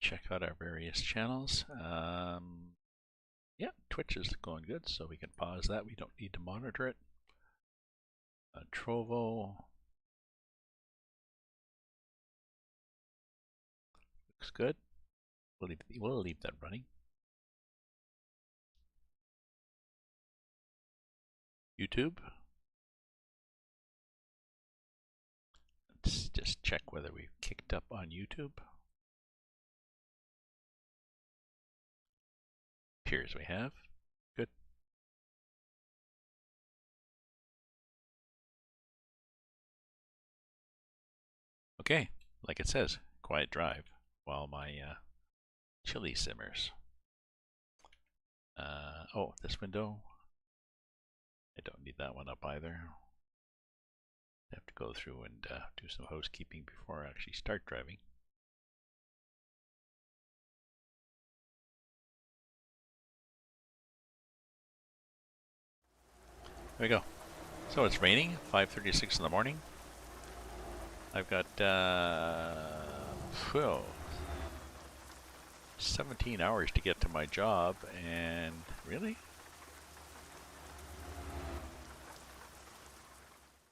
check out our various channels. Yeah, Twitch is going good, so we can pause that. We don't need to monitor it. Trovo looks good. We'll leave that running. YouTube. Let's just check whether we've kicked up on YouTube. Appears we have. Good. Okay, like it says, quiet drive while my chili simmers. Oh, this window. I don't need that one up either. I have to go through and do some housekeeping before I actually start driving. There we go. So it's raining, 5:36 in the morning. I've got 17 hours to get to my job, and really?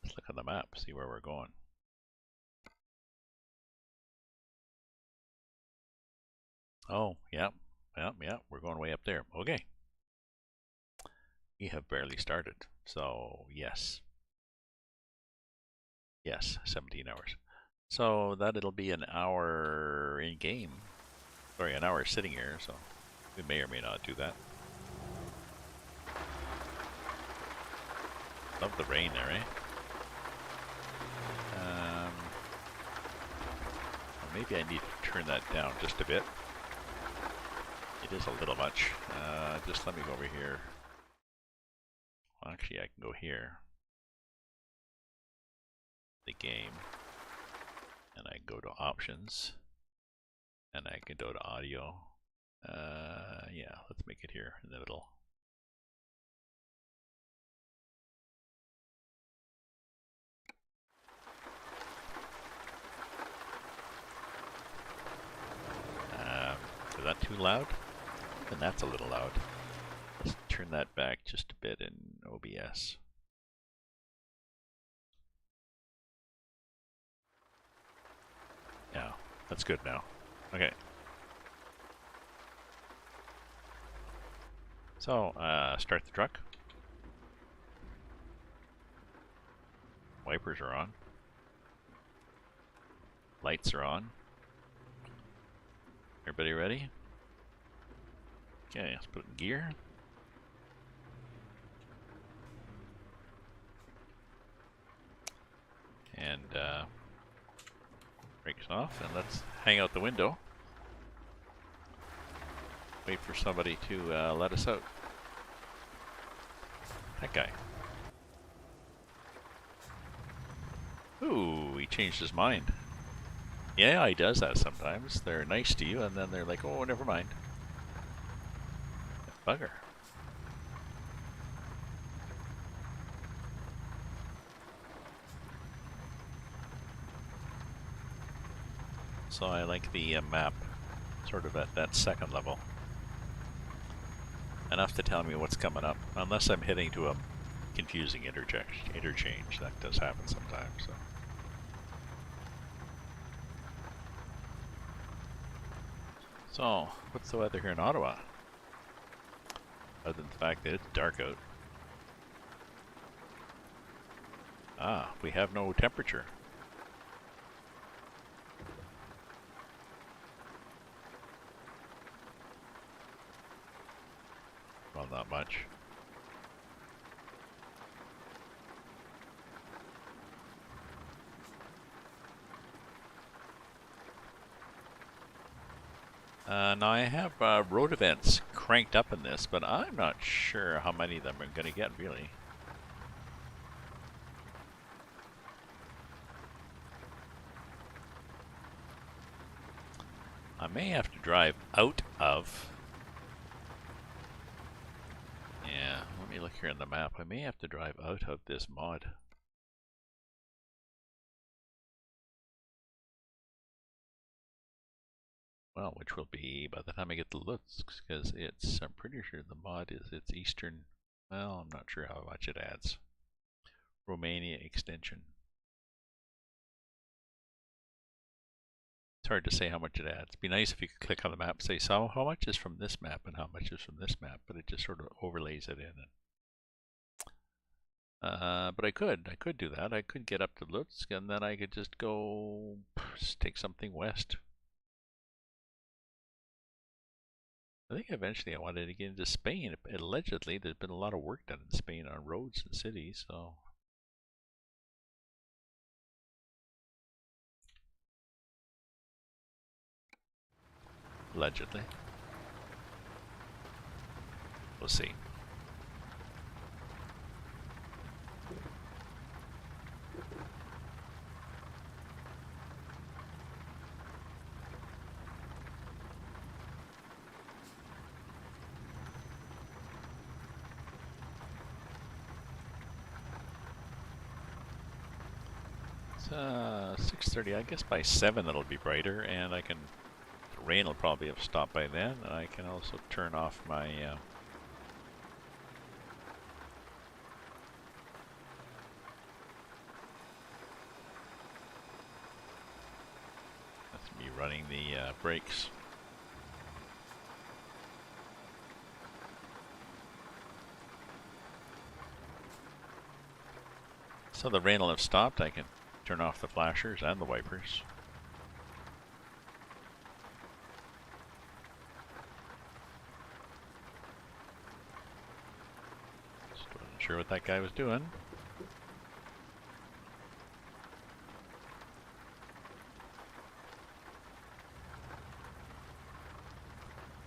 Let's look on the map, see where we're going. Oh, yeah, we're going way up there. Okay. We have barely started, so yes. Yes, 17 hours. So that it'll be an hour in game. Sorry, an hour sitting here, so we may or may not do that. Love the rain there, eh? Well, maybe I need to turn that down just a bit. It is a little much. Just let me go over here. Well, actually, I can go here. The game. And I go to options. And I can go to audio. Yeah, let's make it here in the middle. Is that too loud? And that's a little loud. Let's turn that back just a bit in OBS. Yeah, that's good now. Okay. So, start the truck. Wipers are on. Lights are on. Everybody ready? Okay, let's put it in gear. And brakes off, and let's hang out the window. Wait for somebody to let us out. That guy. Ooh, he changed his mind. Yeah, he does that sometimes. They're nice to you, and then they're like, oh, never mind. Bugger. So I like the map sort of at that second level. Enough to tell me what's coming up, unless I'm heading to a confusing interchange. That does happen sometimes. So, what's the weather here in Ottawa? Other than the fact that it's dark out. Ah, we have no temperature. Well, not much. Now I have road events cranked up in this, but I'm not sure how many of them I'm going to get, really. I may have to drive out of... Yeah, let me look here on the map. I may have to drive out of this mod. Well, which will be by the time I get to Lutsk, because it's, I'm pretty sure the mod is its eastern, well, I'm not sure how much it adds. Romania extension. It's hard to say how much it adds. It'd be nice if you could click on the map and say, so how much is from this map and how much is from this map, but it just sort of overlays it in. But I could do that. I could get up to Lutsk and then I could just go take something west. I think eventually I wanted to get into Spain. Allegedly, there's been a lot of work done in Spain on roads and cities, so. Allegedly. We'll see. It's 6:30. I guess by 7 it'll be brighter, and the rain will probably have stopped by then. And I can also turn off my that's me running the brakes. So the rain will have stopped. I can turn off the flashers and the wipers. Just wasn't sure what that guy was doing.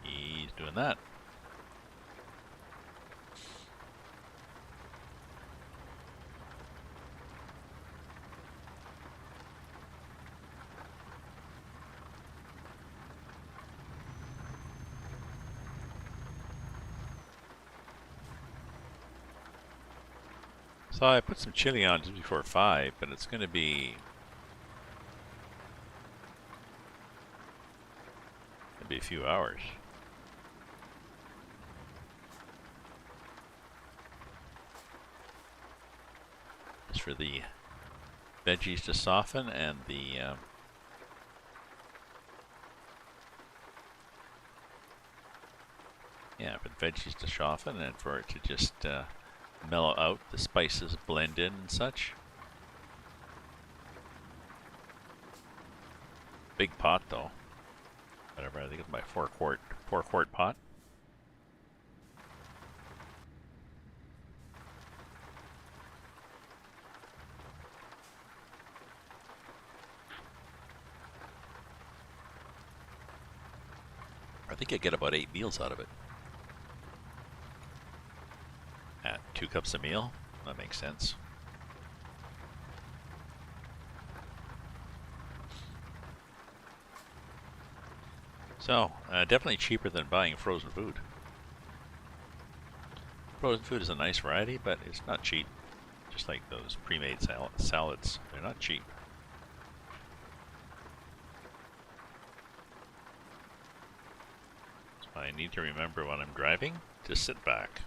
He's doing that. So I put some chili on just before 5, but it's going to be a few hours. Just for the veggies to soften and the for the veggies to soften and for it to just mellow out, the spices blend in and such. Big pot though. Whatever, I think it's my 4-quart pot. I think I get about 8 meals out of it. At 2 cups a meal, that makes sense. So, definitely cheaper than buying frozen food. Frozen food is a nice variety, but it's not cheap. Just like those pre-made salads, they're not cheap. So I need to remember when I'm driving to sit back.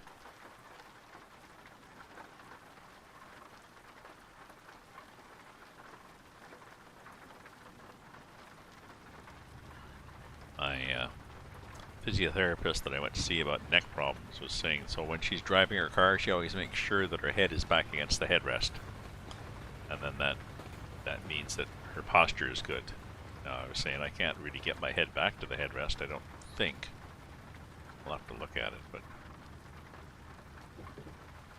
My physiotherapist that I went to see about neck problems was saying, so when she's driving her car, she always makes sure that her head is back against the headrest. And then that means that her posture is good. Now, I was saying I can't really get my head back to the headrest, I don't think. I'll have to look at it, but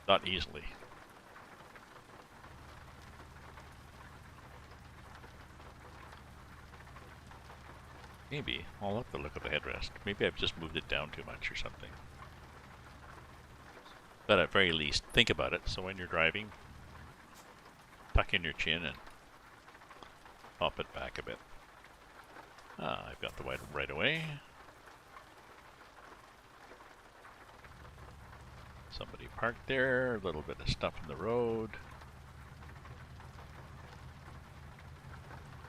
not easily. Maybe. I'll have to look at the headrest. Maybe I've just moved it down too much or something. But at very least, think about it. So when you're driving, tuck in your chin and pop it back a bit. I've got the right away. Somebody parked there, a little bit of stuff in the road.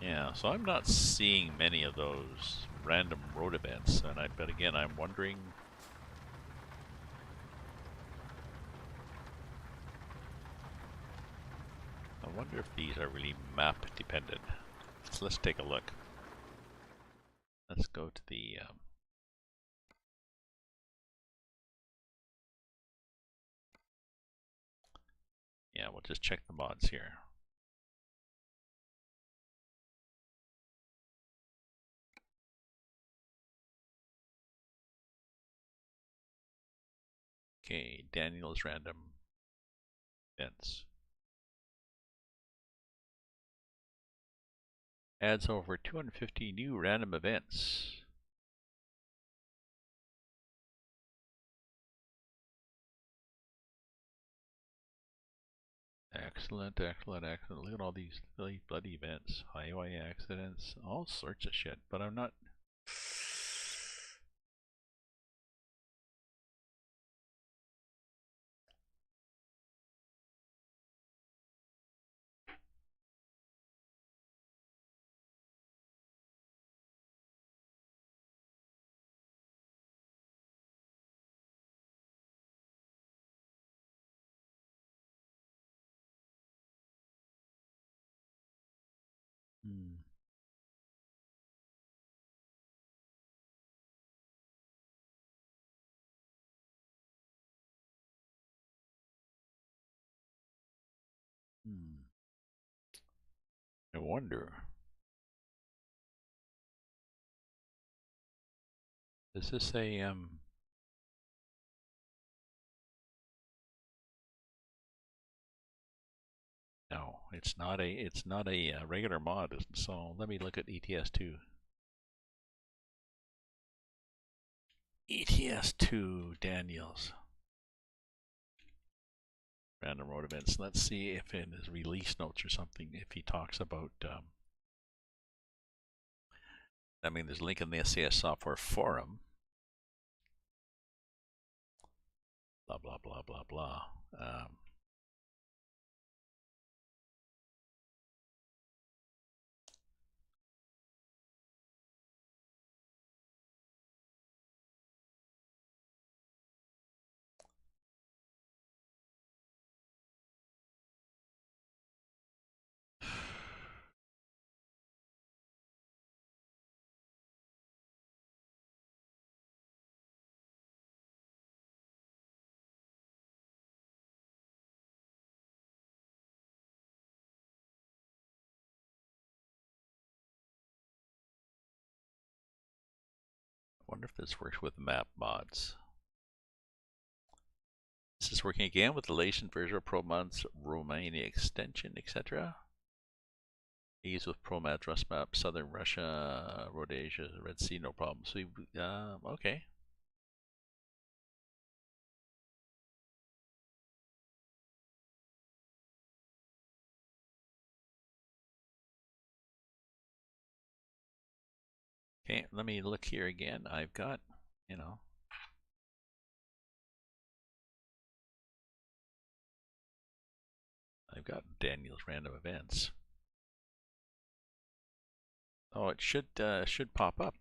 Yeah, so I'm not seeing many of those random road events, and but again, I'm wondering. I wonder if these are really map dependent. So let's take a look. Let's go to the yeah, we'll just check the mods here. Okay, Daniel's random events. Adds over 250 new random events. Excellent, excellent, excellent. Look at all these bloody events. Highway accidents, all sorts of shit. But I'm not... Hmm. Hmm. I wonder. Is this a No, it's not a regular mod. So let me look at ETS2. ETS2 Daniels. Random road events. Let's see if in his release notes or something, if he talks about. I mean, there's a link in the SAS software forum. Blah blah blah blah blah. I wonder if this works with map mods. This is working again with the latest version of ProMod's Romania extension, etc. Ease with ProMat, Rust Map, Southern Russia, Rhodesia, Red Sea, no problem. So, okay. Okay, let me look here again. I've got, you know, I've got Daniel's random events. Oh, it should pop up.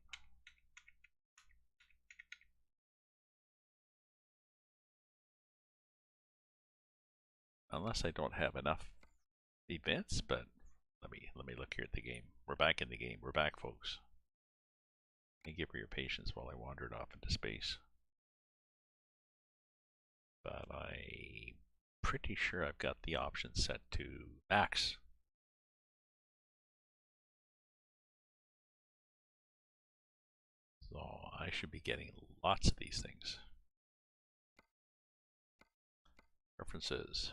Unless I don't have enough events, but let me look here at the game. We're back in the game. We're back, folks. Thank you for your patience while I wandered off into space. But I'm pretty sure I've got the option set to max. So I should be getting lots of these things. References.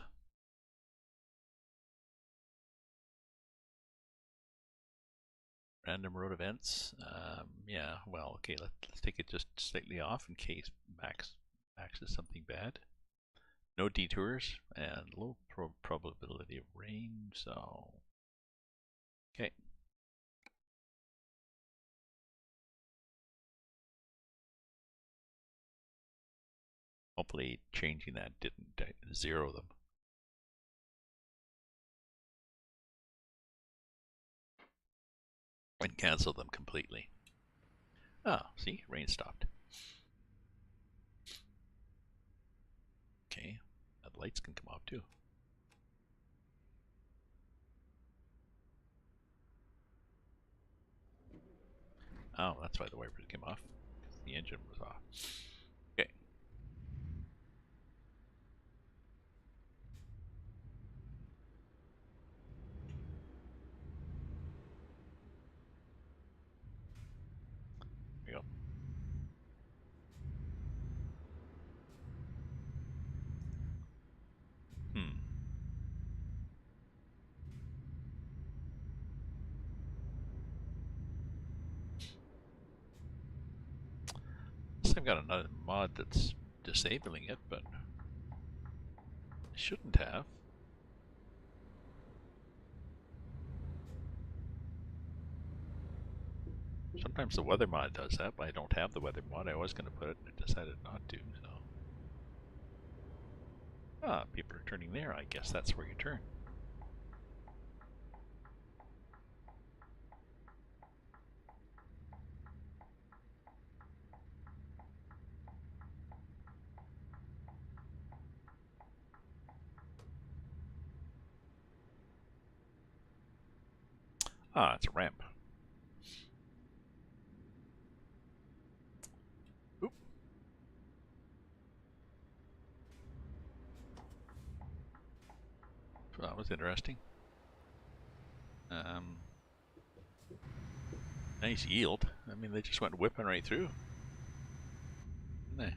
Random road events. Yeah, well, okay, let's take it just slightly off in case max is something bad. No detours and low probability of rain, so okay. Hopefully changing that didn't zero them. And cancel them completely. Oh, see, rain stopped. Okay, the lights can come off too. Oh, that's why the wipers came off. The engine was off. Okay. There we go. Hmm. Guess I've got another mod that's disabling it, but I shouldn't have. Sometimes the weather mod does that, but I don't have the weather mod. I was going to put it, and I decided not to, so. Ah, people are turning there. I guess that's where you turn. Ah, it's a ramp. Oop. So that was interesting. Nice yield. I mean, they just went whipping right through. Didn't they?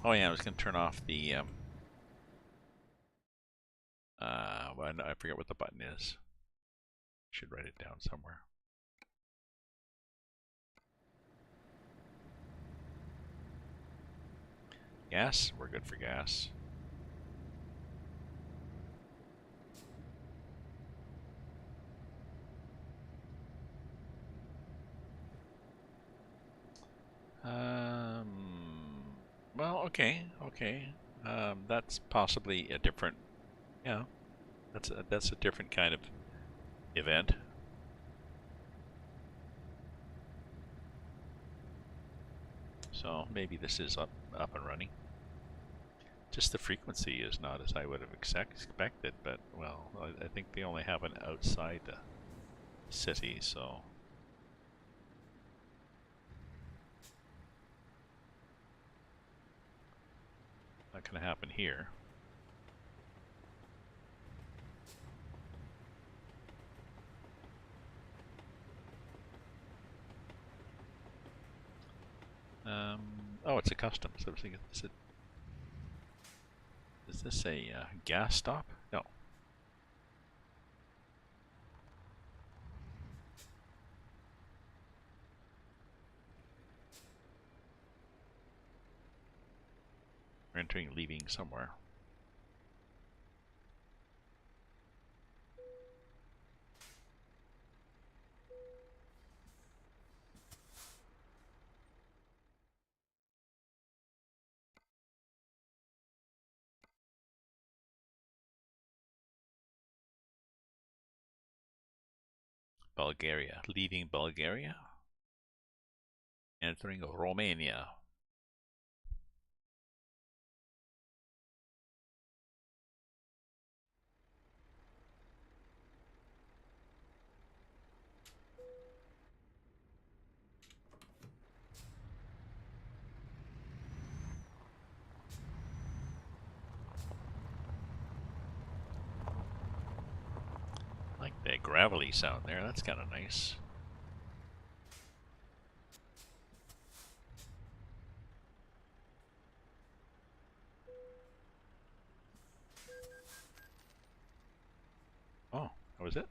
Oh yeah, I was going to turn off the well, I forget what the button is. Should write it down somewhere. Gas? We're good for gas. Well, okay. That's possibly a different, yeah, that's a different kind of event. So maybe this is up and running. Just the frequency is not as I would have expected, but well, I think they only have it outside the city, so. Not gonna happen here. Oh, it's a custom. So I was thinking, is this a gas stop? No. We're entering, leaving somewhere. Bulgaria. Leaving Bulgaria. Entering Romania. I like that gravelly sound there. That's kind of nice. Oh, that was it?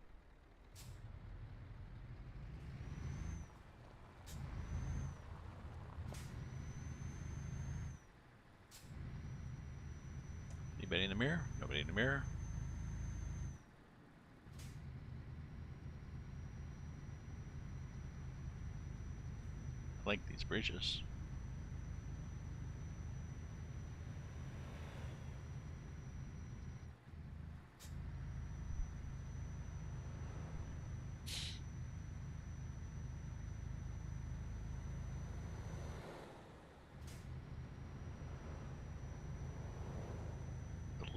Anybody in the mirror? Nobody in the mirror? I like these bridges.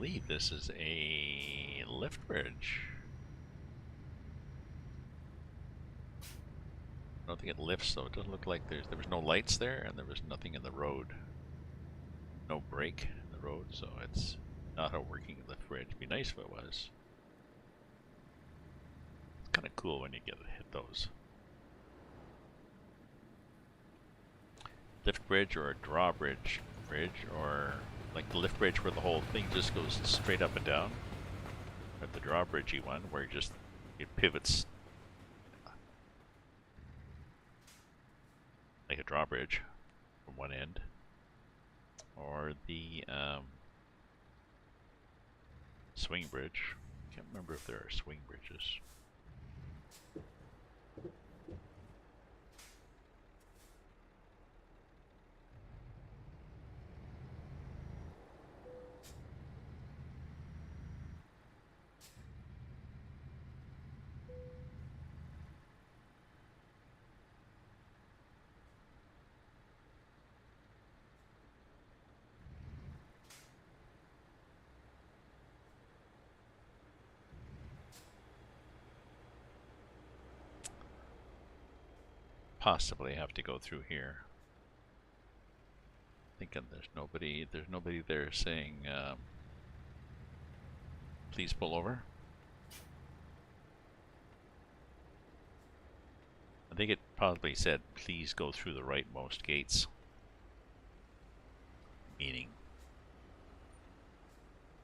believe this is a lift bridge. I don't think it lifts, so it doesn't look like there was no lights there, and there was nothing in the road. No break in the road, so it's not a working lift bridge. It'd be nice if it was. It's kind of cool when you hit those. Lift bridge or a drawbridge bridge, or like the lift bridge where the whole thing just goes straight up and down. Or the drawbridgey one where it pivots like a drawbridge from one end. Or the swing bridge. Can't remember if there are swing bridges. Possibly have to go through here. Thinking there's nobody there saying please pull over. I think it probably said please go through the rightmost gates, meaning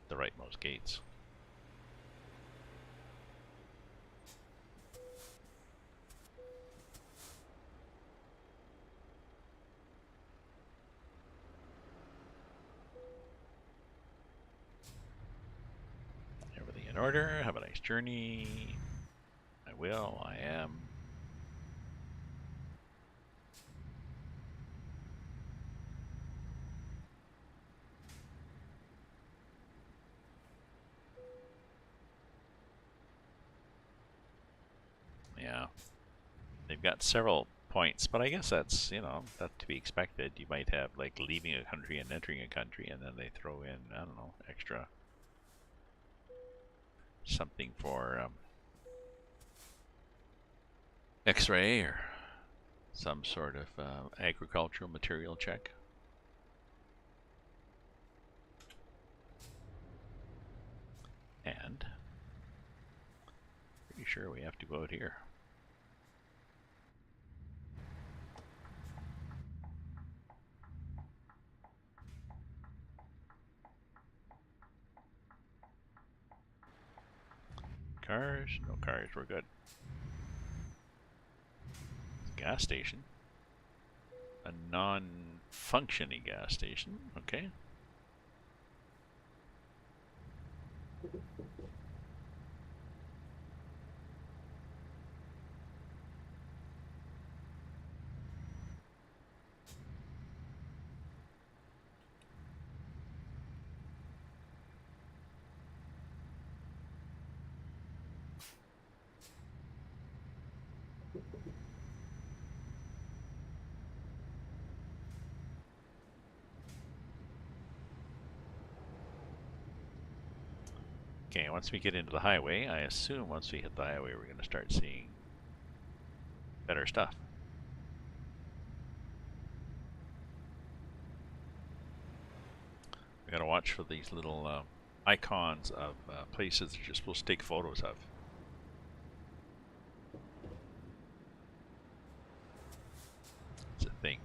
the rightmost gates. Everything in order. Have a nice journey. I will. I am. Yeah. They've got several points, but I guess that's, that's to be expected. You might have like leaving a country and entering a country, and then they throw in, I don't know, extra something for X-ray or some sort of agricultural material check. And pretty sure we have to go out here. Cars? No cars, we're good. Gas station. A non-functioning gas station, okay. Okay, once we get into the highway, I assume once we hit the highway, we're going to start seeing better stuff. We gotta watch for these little icons of places that you're supposed to take photos of. It's a thing.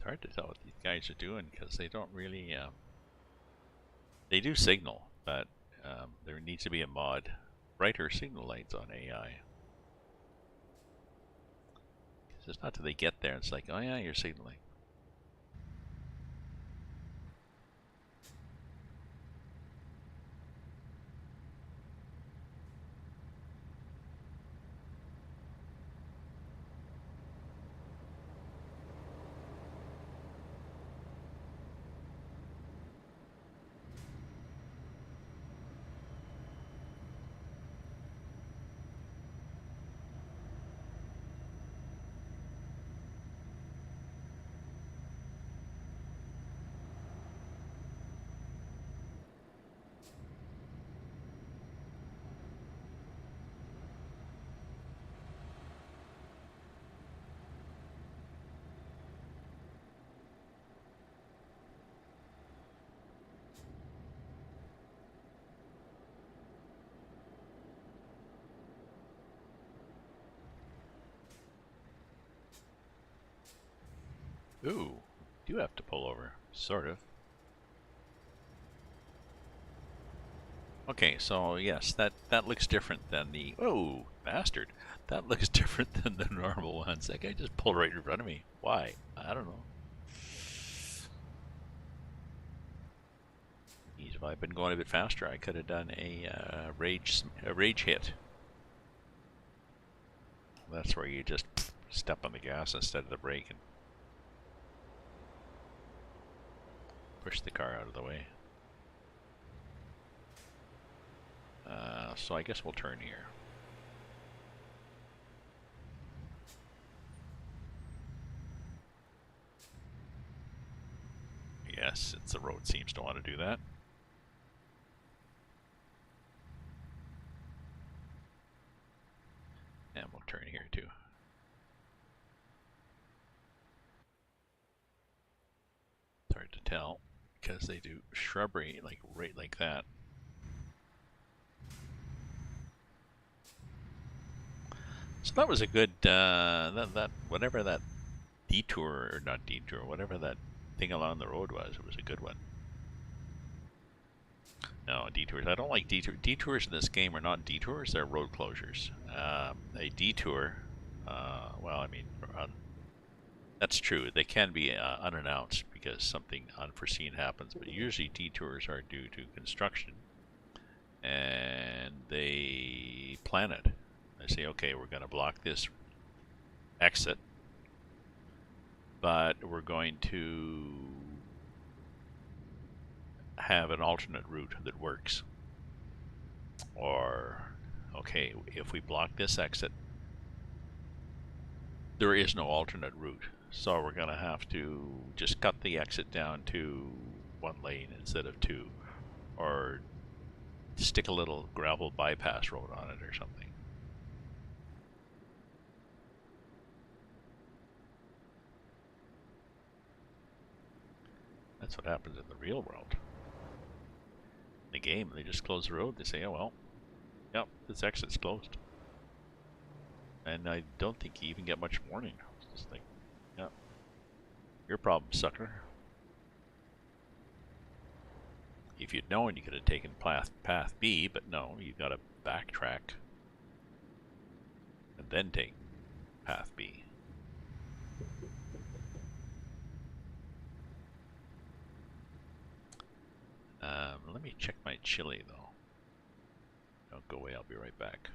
Hard to tell what these guys are doing because they don't really they do signal, but there needs to be a mod, brighter signal lights on AI, because it's not till they get there it's like, oh yeah, you're signaling. Ooh, do have to pull over, sort of. Okay, so yes, that looks different than the, oh, bastard. That looks different than the normal ones. That guy just pulled right in front of me. Why? I don't know. If I'd been going a bit faster, I could have done a rage hit. That's where you just step on the gas instead of the brake and push the car out of the way. So I guess we'll turn here. Yes, since the road seems to want to do that. And we'll turn here too. It's hard to tell because they do shrubbery like right like that. So that was a good that whatever that detour or not detour, whatever that thing along the road was, it was a good one. No, detours. I don't like detours. Detours in this game are not detours, they're road closures. A detour, well, I mean, that's true. They can be unannounced because something unforeseen happens, but usually detours are due to construction and they plan it. They say, okay, we're going to block this exit, but we're going to have an alternate route that works. Or, okay, if we block this exit, there is no alternate route. So we're going to have to just cut the exit down to one lane instead of two. Or stick a little gravel bypass road on it or something. That's what happens in the real world. In the game, they just close the road. They say, oh well, yep, this exit's closed. And I don't think you even get much warning. It's just like, yep, your problem, sucker. If you'd known, you could have taken path B, but no, you've got to backtrack and then take path B. Let me check my chili though. Don't go away, I'll be right back.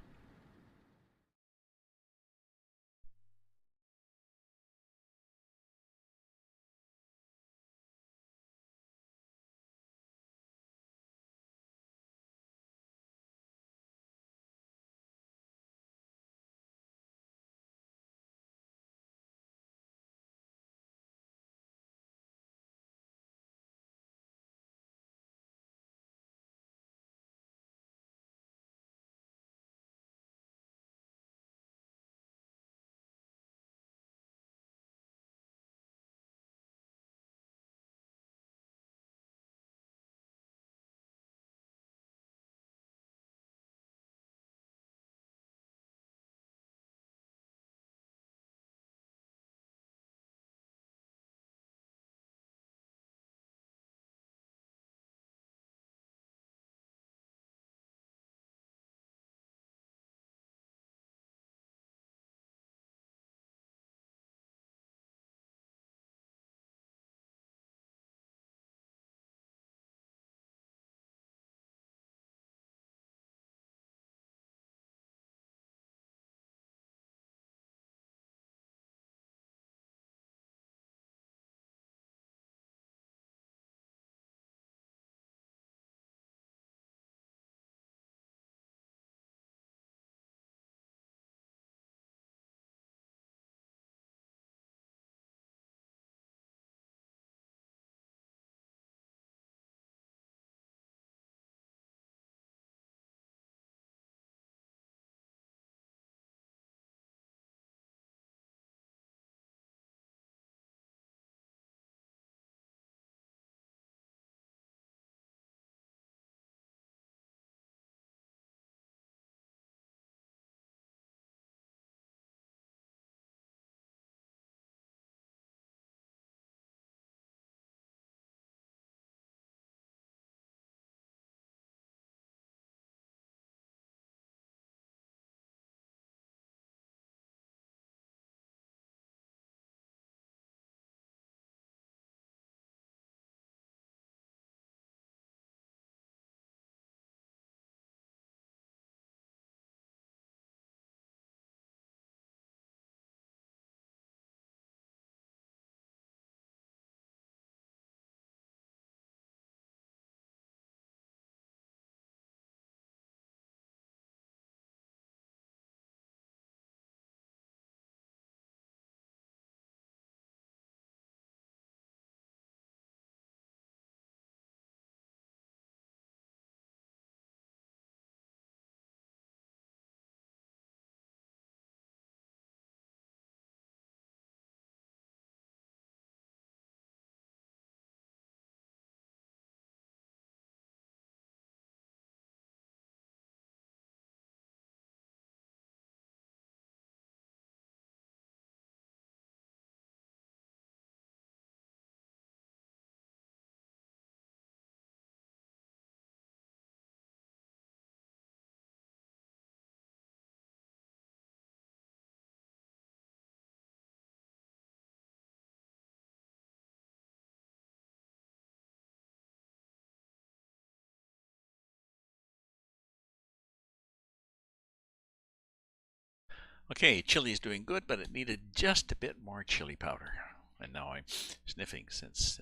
Okay, chili is doing good, but it needed just a bit more chili powder. And now I'm sniffing since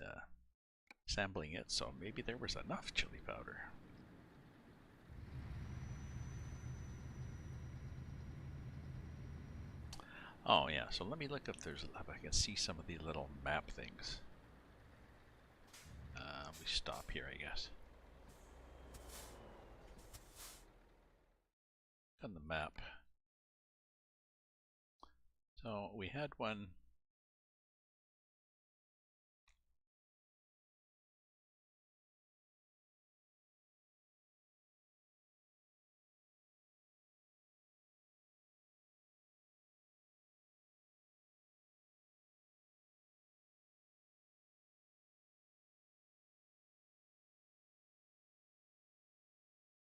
sampling it, so maybe there was enough chili powder. Oh yeah, so let me look if I can see some of the little map things. We stop here, I guess. On the map. So we had one.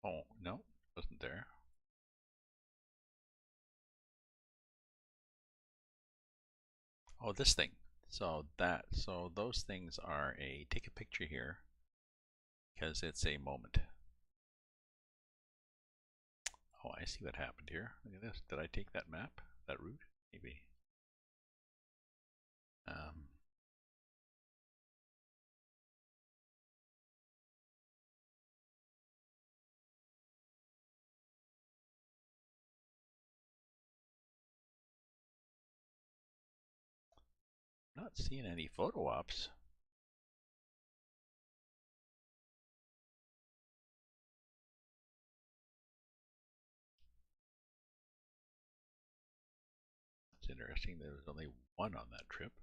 Oh, no, wasn't there. Oh, this thing. So those things are take a picture here because it's a moment. Oh, I see what happened here. Look at this. Did I take that map? That route? Maybe. Um, Not seeing any photo ops. It's interesting. There was only one on that trip.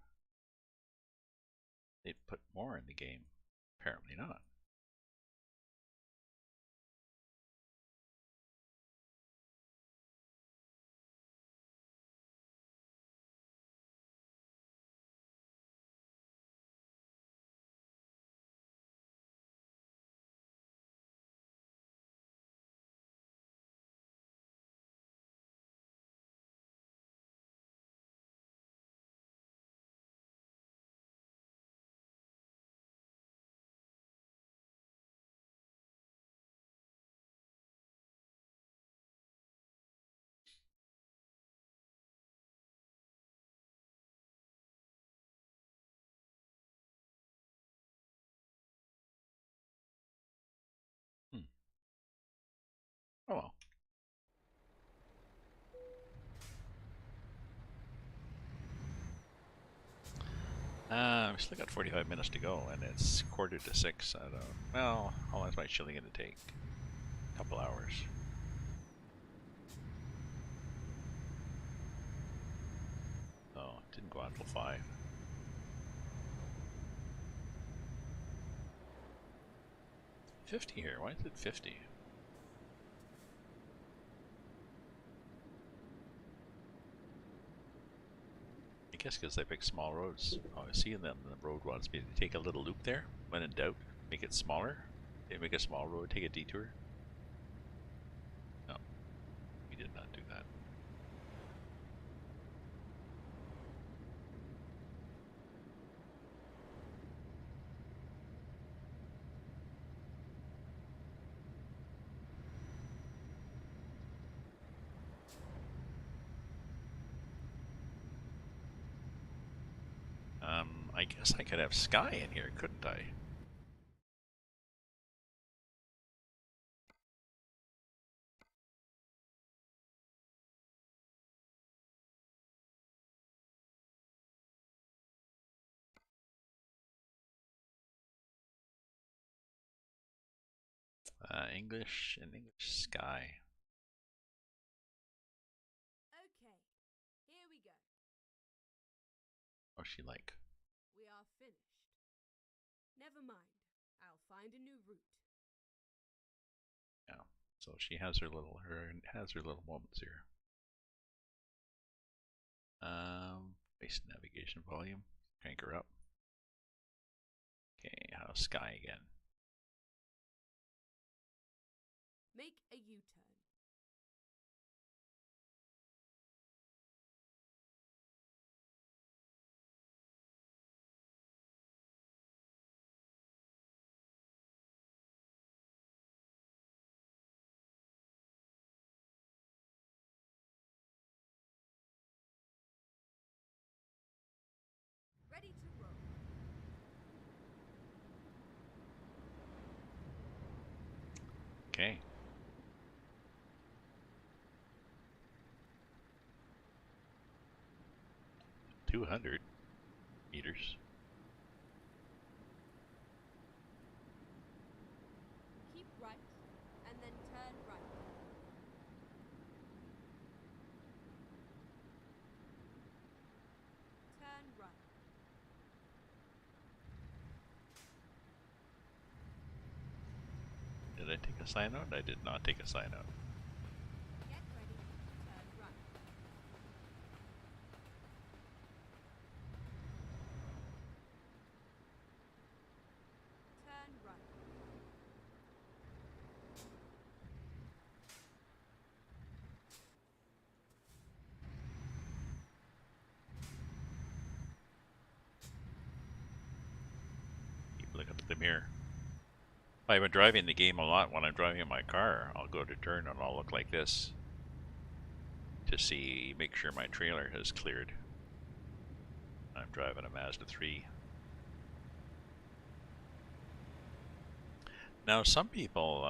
They'd put more in the game. Apparently not. Hmm. Oh well. We still got 45 minutes to go, and it's 5:45. I don't. Well, how long is my chili gonna take? A couple hours. Oh, it didn't go on till 5. 50 here. Why is it 50? I guess because they pick small roads. Oh, I see. And then the road wants me to take a little loop there. When in doubt, make it smaller. They make a small road, take a detour. No, we did not do that. I guess I could have Sky in here, couldn't I? English and English Sky. Okay, here we go. What's she like? We are finished. Never mind. I'll find a new route. Yeah. So she has her little moments here. Base navigation volume. Crank her up. Okay, how's Sky again? Make a U-turn. Okay. $200 meters. Keep right, and then turn right. Turn right. Did I take a sign out? I did not take a sign out. Get ready, turn right. Turn right. Keep looking at the mirror. I've been driving the game a lot. When I'm driving in my car, I'll go to turn and I'll look like this to see, make sure my trailer has cleared. I'm driving a Mazda 3. Now, some people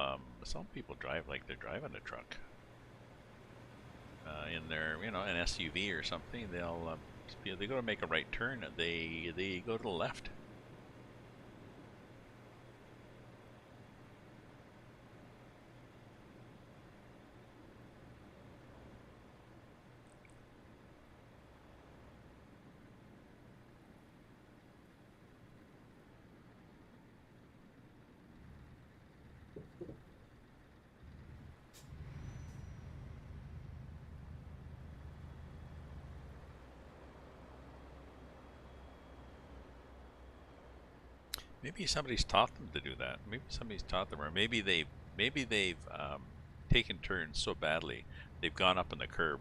drive like they're driving a truck. In their, an SUV or something, they go to make a right turn and they go to the left. Maybe somebody's taught them to do that. Maybe somebody's taught them, or maybe they've taken turns so badly they've gone up in the curb,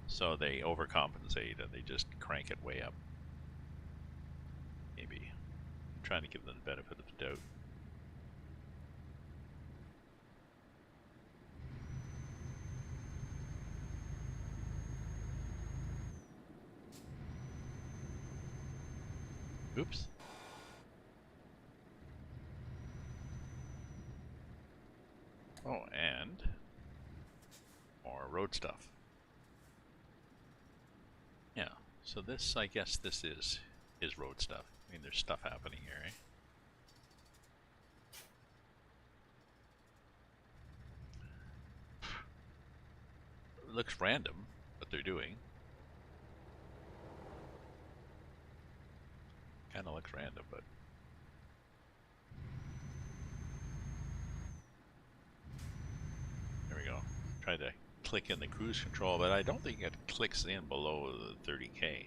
so they overcompensate and they just crank it way up. Maybe I'm trying to give them the benefit of the doubt. Oops. Oh, and more road stuff. Yeah. So this, I guess, this is road stuff. I mean, there's stuff happening here, eh? It looks random what they're doing. Kind of looks random, but there we go. Try to click in the cruise control, but I don't think it clicks in below the 30K.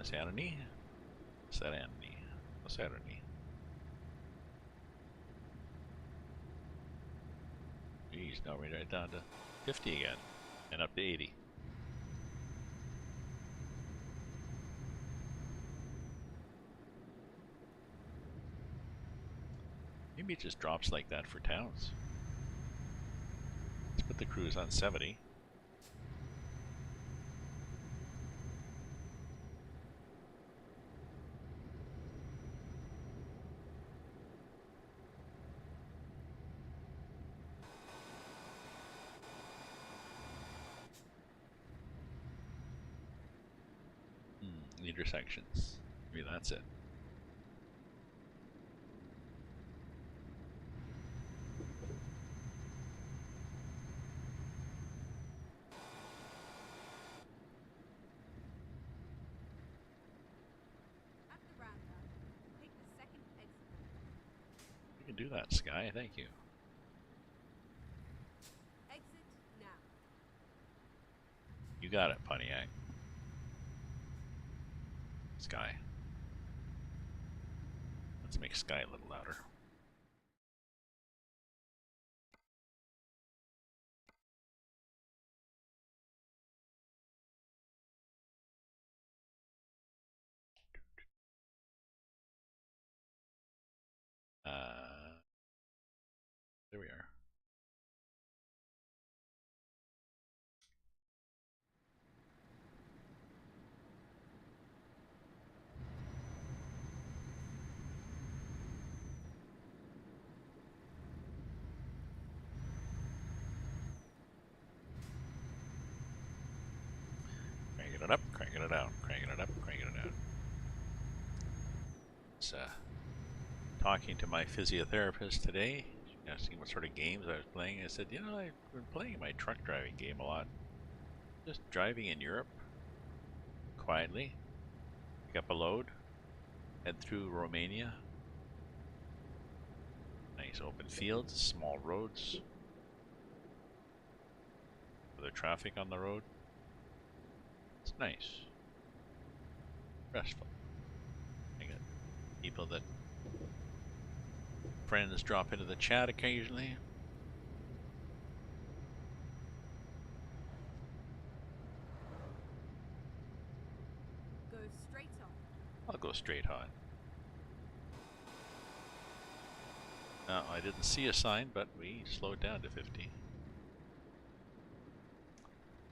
Sanity? Serenity. Serenity. Geez, now we're right down to 50 again. And up to 80. Maybe it just drops like that for towns. Let's put the cruise on 70. The intersections. Maybe that's it. At the roundabout, take the second exit. You can do that, Sky. Thank you. Exit now. You got it, Pontiac. Sky. Let's make Sky a little louder. Cranking it up, cranking it down, cranking it up, cranking it down. It's talking to my physiotherapist today, asking what sort of games I was playing. I said, you know, I've been playing my truck driving game a lot. Just driving in Europe, quietly, pick up a load, head through Romania. Nice open fields, small roads, other traffic on the road. It's nice. Restful. I got people that friends drop into the chat occasionally. Go straight on. I'll go straight on. No, I didn't see a sign, but we slowed down to 50.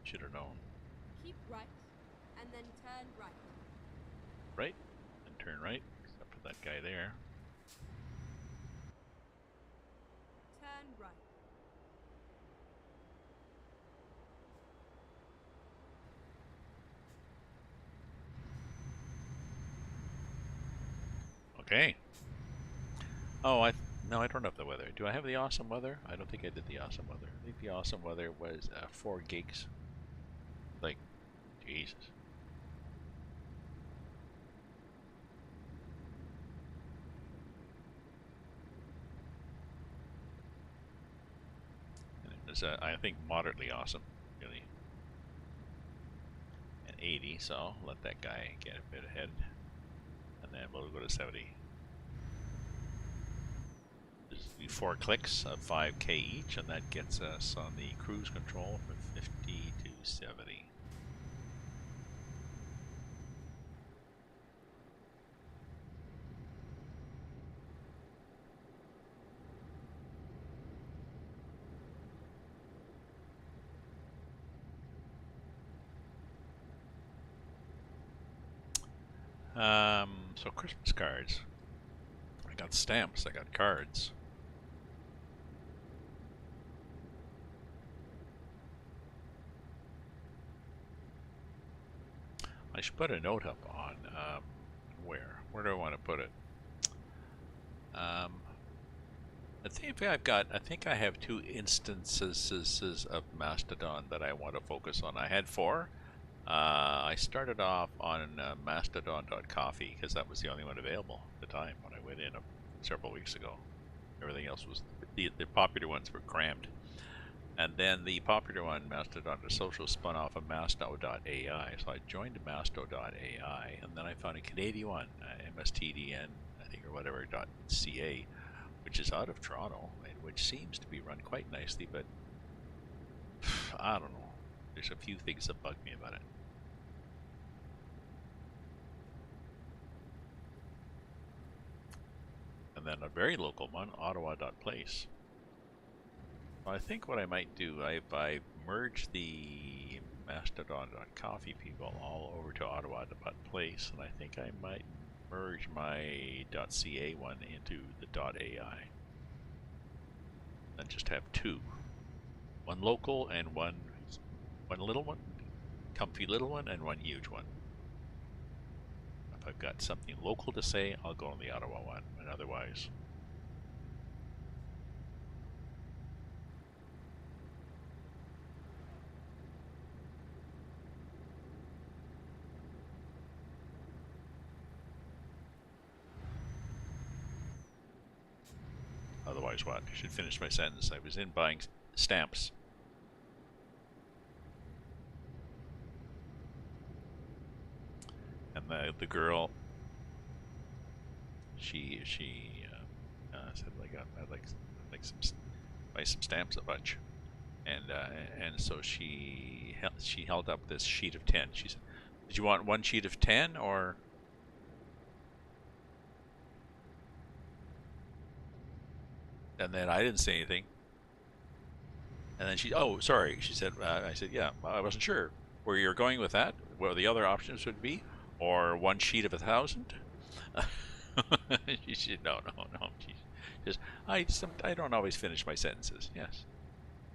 Should have known. Keep right, and then turn right. Right, and turn right, except for that guy there. Turn right. Okay. Oh, no, I don't have the weather. Do I have the awesome weather? I don't think I did the awesome weather. I think the awesome weather was 4 gigs. Like, Jesus. And it was, I think, moderately awesome, really. And 80, so I'll let that guy get a bit ahead. And then we'll go to 70. Just do 4 clicks of 5k each, and that gets us on the cruise control from 50 to 70. So Christmas cards. I got stamps, I got cards. I should put a note up on where do I want to put it? I think I have 2 instances of Mastodon that I want to focus on. I had 4. I started off on Mastodon.coffee because that was the only one available at the time when I went in several weeks ago. Everything else was the popular ones were crammed. And then the popular one, Mastodon to Social, spun off of Masto.ai. So I joined Masto.ai, and then I found a Canadian one, MSTDN, I think, or whatever, .ca, which is out of Toronto, and which seems to be run quite nicely, but I don't know. There's a few things that bug me about it. And then a very local one, Ottawa.place. I think what I might do, I merge the Mastodon.coffee people all over to Ottawa.place, and I think I might merge my .ca one into the .ai. And just have 2. One local and one little one, comfy little one, and one huge one. If I've got something local to say, I'll go on the Ottawa one, and otherwise... Otherwise what? I should finish my sentence. I was in buying stamps. And the girl, she said, like, I'd like buy some stamps, a bunch. And so she held up this sheet of 10. She said, did you want one sheet of 10 or... And then I didn't say anything. And then she, oh, sorry, she said, I said, yeah, I wasn't sure where you're going with that, what the other options would be, or one sheet of 1,000. She said, no. She just, I don't always finish my sentences. Yes,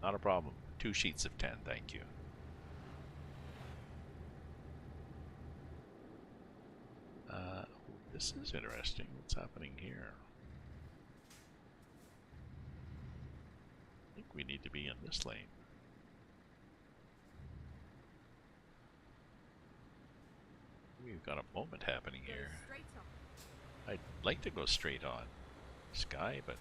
not a problem. 2 sheets of 10, thank you. This is interesting. What's happening here? I think we need to be in this lane. We've got a moment happening Go here. straight on. I'd like to go straight on Sky, but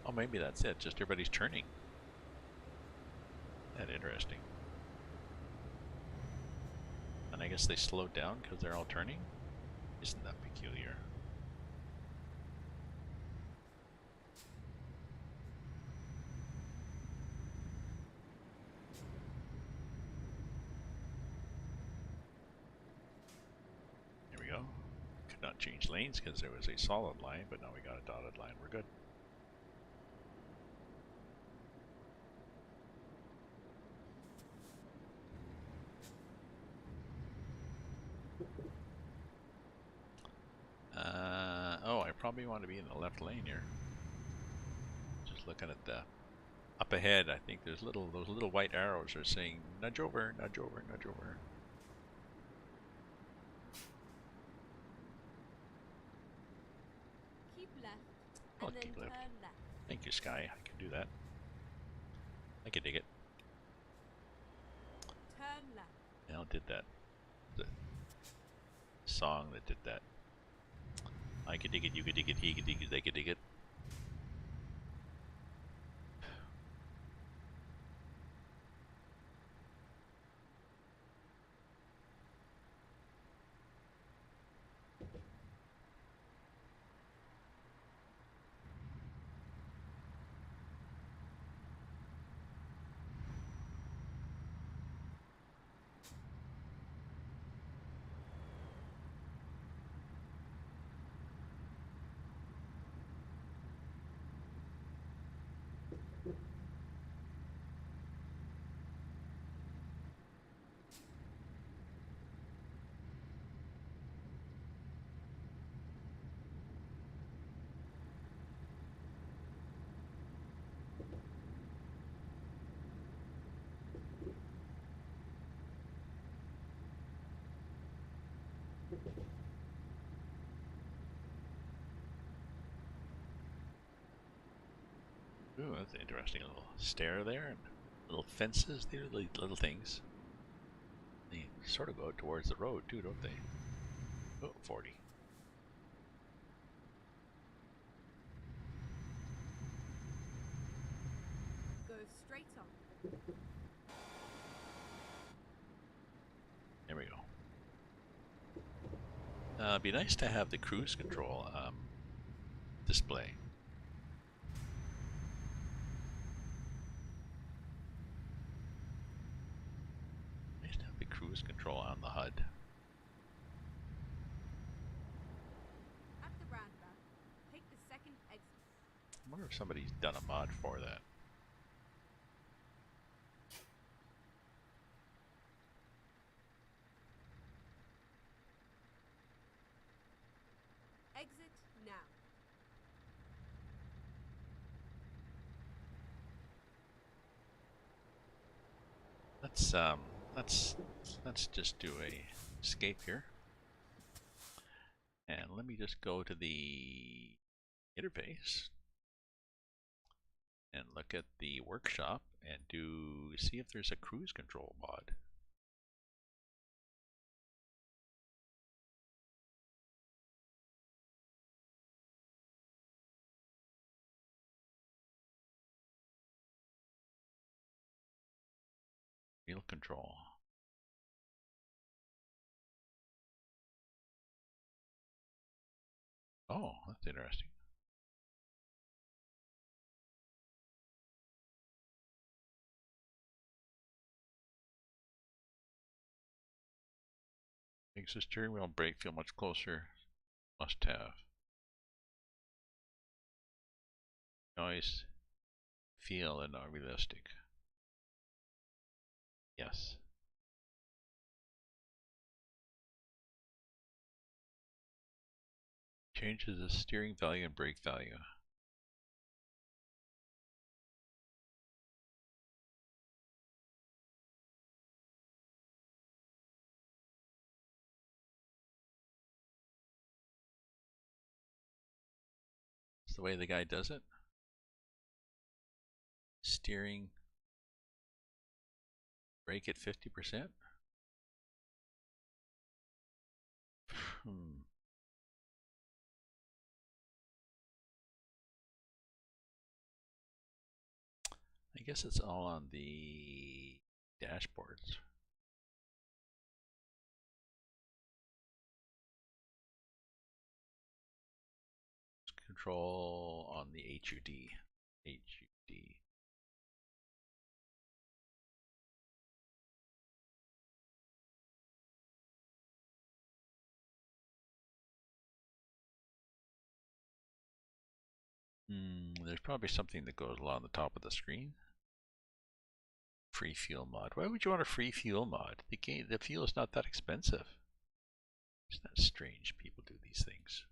oh, maybe that's it. Just everybody's turning. That interesting. And I guess they slowed down because they're all turning? Isn't that peculiar? Here we go. Could not change lanes because there was a solid line, but now we got a dotted line. We're good. Oh, I probably want to be in the left lane here. Just looking at the up ahead, I think there's those little white arrows are saying nudge over, nudge over, nudge over. Keep left, I'll and then keep turn left. left. Thank you, Sky. I can do that. I can dig it. Turn left. Now did that. The song that did that. I could dig it, you could dig it, he could dig it, they could dig it. Ooh, that's an interesting little stair there, and little fences there, little things. They sort of go out towards the road too, don't they? Oh, 40. Go straight on. There we go. It'd be nice to have the cruise control display. Nice to have the cruise control on the HUD. At the roundabout, take the second exit. I wonder if somebody's done a mod for that. Exit now. Let's just do a escape here. And let me just go to the interface and look at the workshop and see if there's a cruise control mod. Wheel control. Oh, that's interesting. Makes the steering wheel and brake feel much closer. Must have. Noise, feel, and not realistic. Yes. Changes the steering value and brake value. It's the way the guy does it. Steering, brake at 50%. I guess it's all on the dashboards. Control on the HUD. HUD. There's probably something that goes along the top of the screen. Free fuel mod. Why would you want a free fuel mod? The fuel is not that expensive. Isn't that strange? People do these things.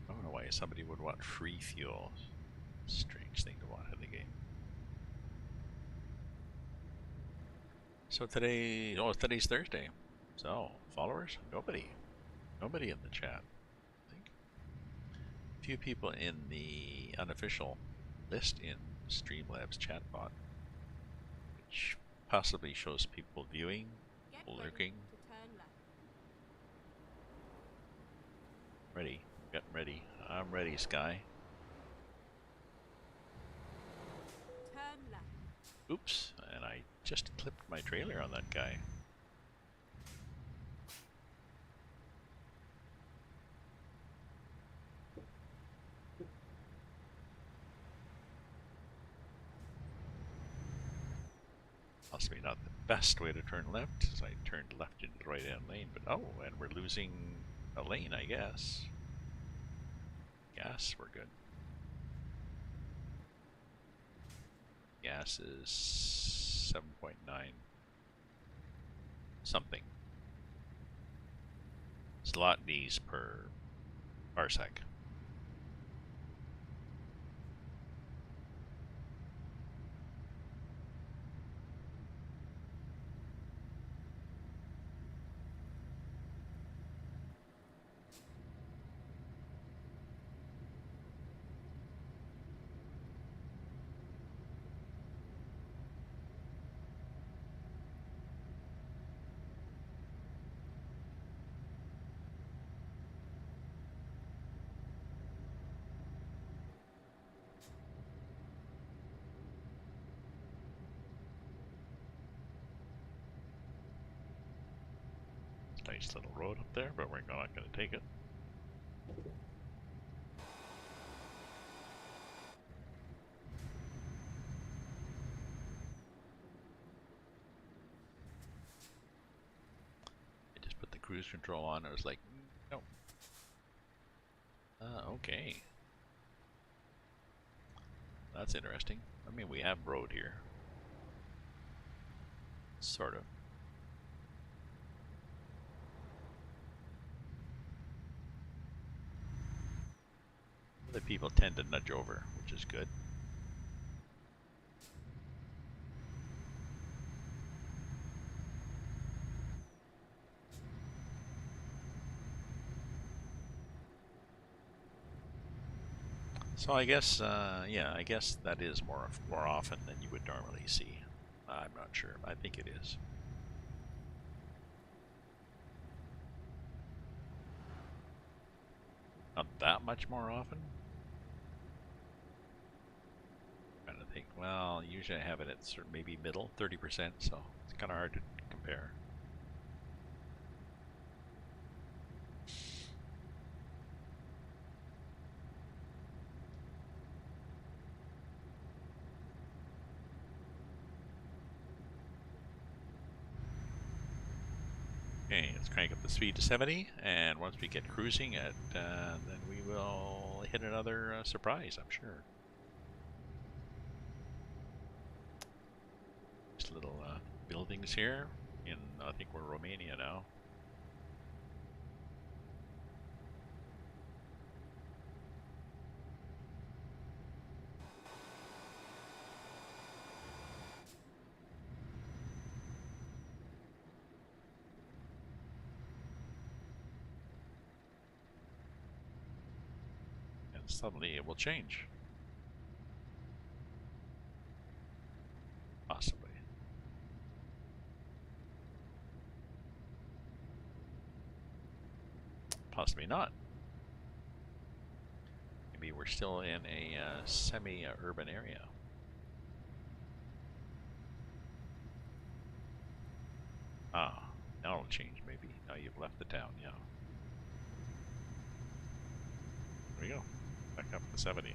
I don't know why somebody would want free fuel. Strange thing to want in the game. So today's Thursday. So, followers? Nobody in the chat, I think. Few people in the unofficial list in Streamlabs chatbot, which possibly shows people viewing, lurking. Ready. Getting ready. I'm ready, Sky. Turn left. Oops, and I just clipped my trailer on that guy. Possibly not the best way to turn left, as I turned left into the right-hand lane, but oh, and we're losing a lane, I guess. Gas, we're good. Gas is 7.9 something. Slot Ds per parsec. Nice little road up there, but we're not going to take it. I just put the cruise control on. I was like, no. Okay. That's interesting. I mean, we have road here. Sort of. Other people tend to nudge over, which is good. So I guess, yeah, I guess that is more often than you would normally see. I'm not sure. I think it is. Not that much more often. I'm trying to think. Well, usually I have it at maybe middle, 30%, so it's kind of hard to compare. Okay, let's crank up the speed to 70, and once we get cruising at, then we will hit another surprise, I'm sure. Just little buildings here in, I think we're Romania now. suddenly it will change. Possibly. Possibly not. Maybe we're still in a semi-urban area. Ah, now it'll change maybe. Now you've left the town, yeah. There we go. Back up to 70.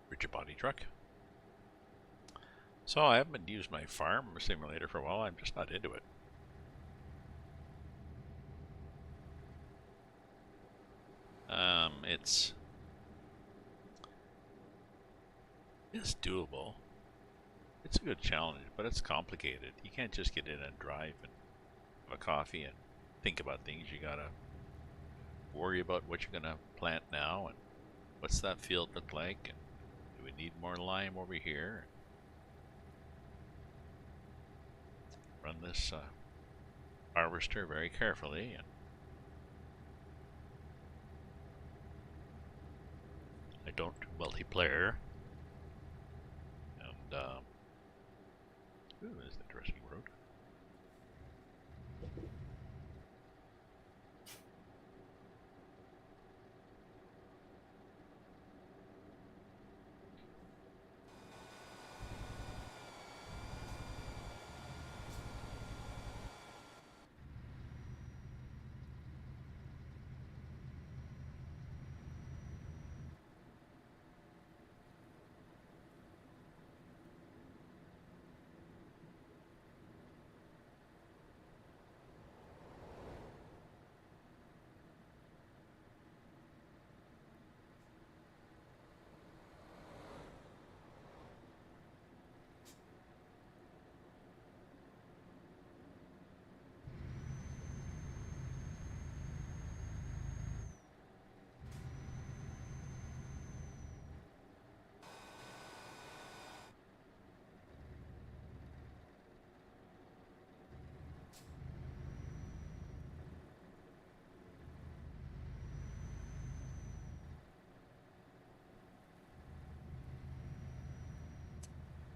Rigid body truck. So I haven't used my farm simulator for a while. I'm just not into it. It's doable. It's a good challenge, but it's complicated. You can't just get in and drive and have a coffee and think about things. You gotta worry about what you're gonna plant now and what's that field look like, and do we need more lime over here? Run this harvester very carefully, and I don't do multiplayer. And ooh, this is an interesting road.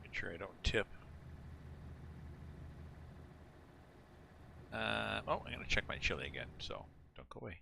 Make sure I don't tip. Oh, I'm gonna check my chili again, so don't go away.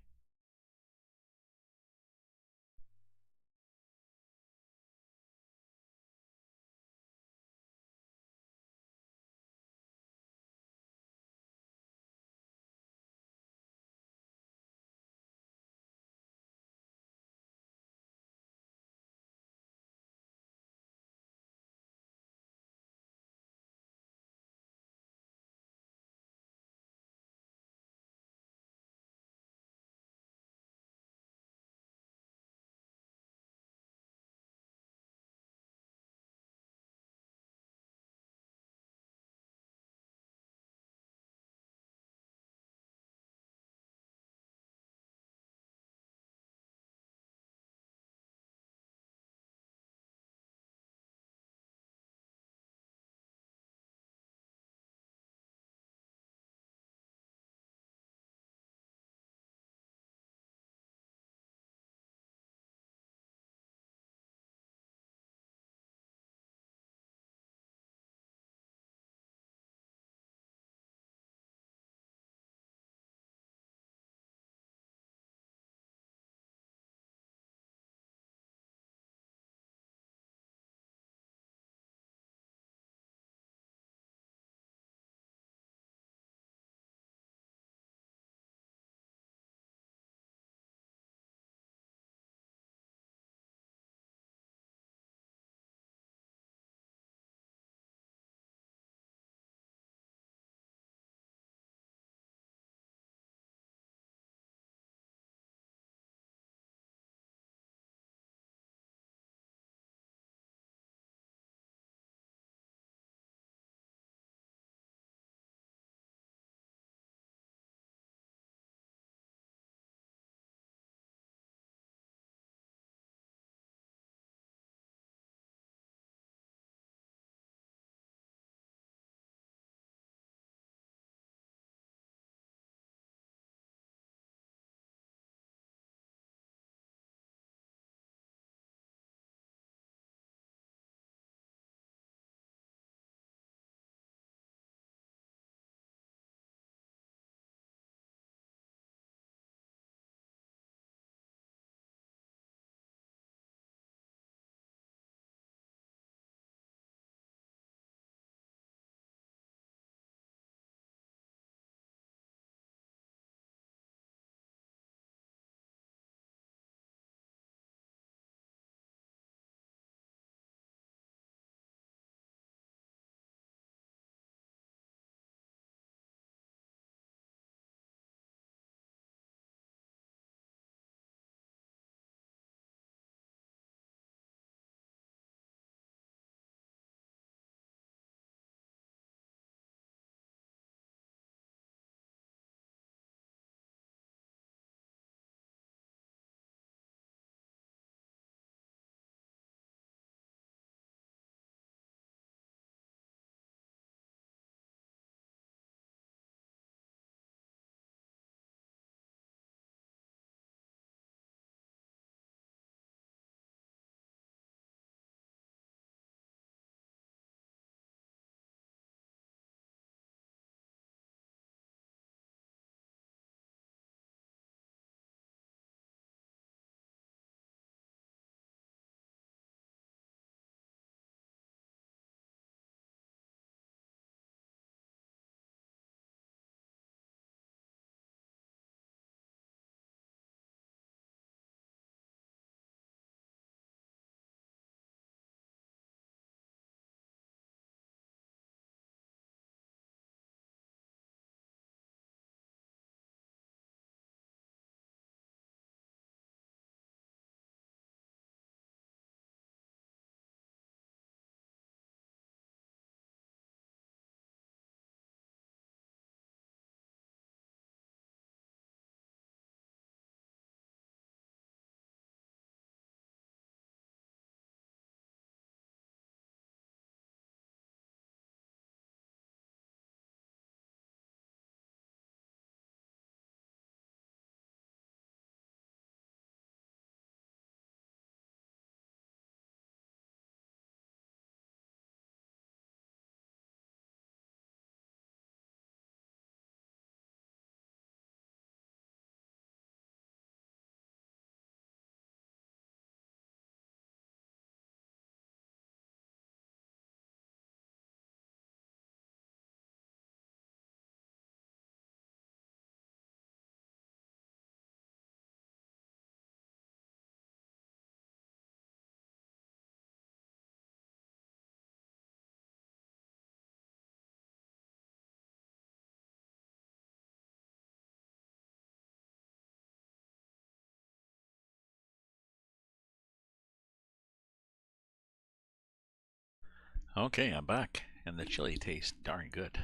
Okay, I'm back, and the chili tastes darn good.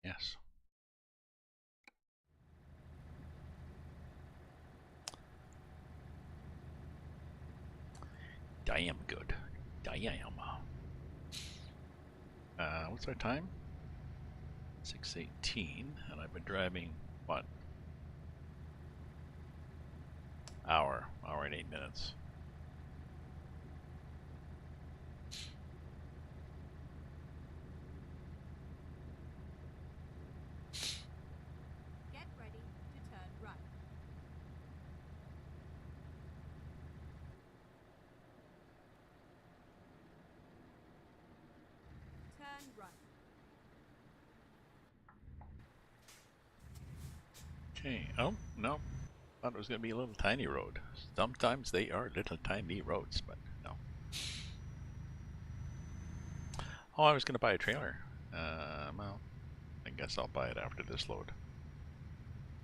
Yes. Damn good. Damn. What's our time? 6:18, and I've been driving, what? Hour and 8 minutes. Get ready to turn right. Turn right. Okay, oh, no. Thought it was going to be a little tiny road. Sometimes they are little tiny roads, but no. Oh, I was going to buy a trailer. Well, I guess I'll buy it after this load.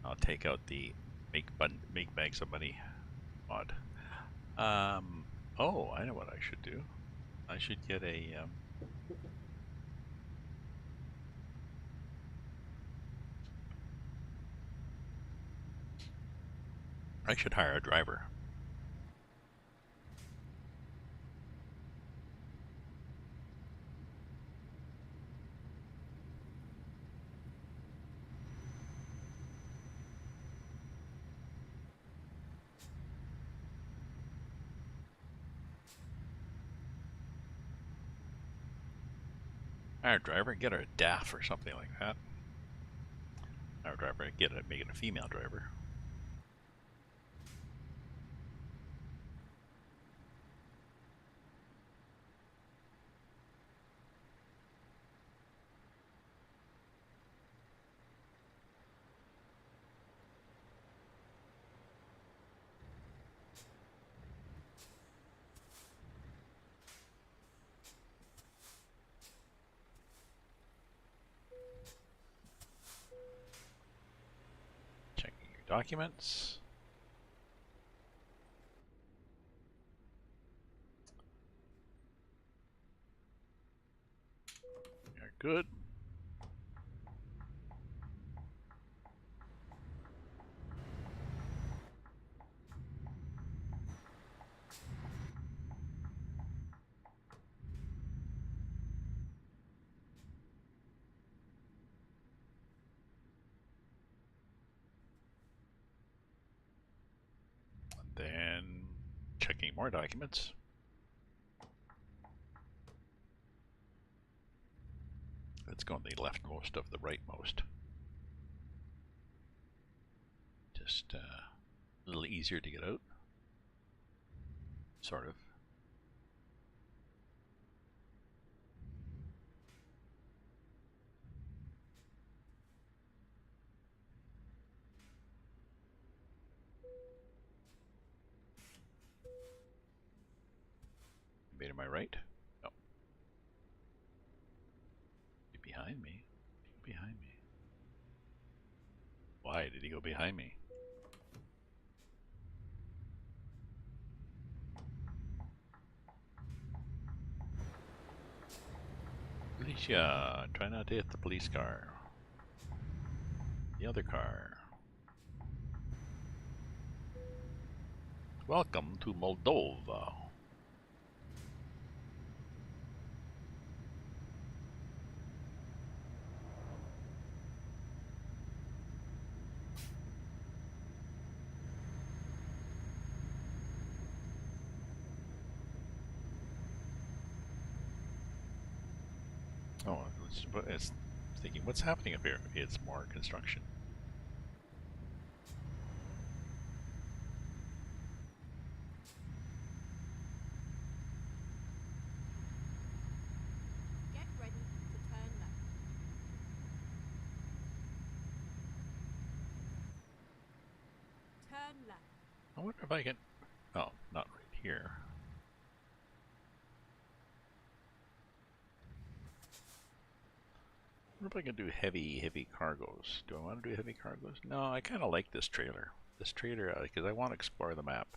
I'll take out the make bags of money mod. Oh, I know what I should do. I should get a, I should hire a driver. Hire a driver, get her a DAF or something like that. Hire a driver, make it a female driver. Checking your documents. You're good. Then checking more documents. Let's go on the leftmost of the rightmost. Just a little easier to get out. Sort of. Anybody to my right? No. Be behind me. Behind me. Why did he go behind me? Alicia, try not to hit the police car. The other car. Welcome to Moldova. Oh, it's thinking, what's happening up here? It's more construction. Get ready to turn left. Turn left. I wonder if I can... Oh, not right here. I wonder if I can do heavy cargoes. Do I want to do heavy cargoes? No, I kind of like this trailer. This trailer, because I want to explore the map.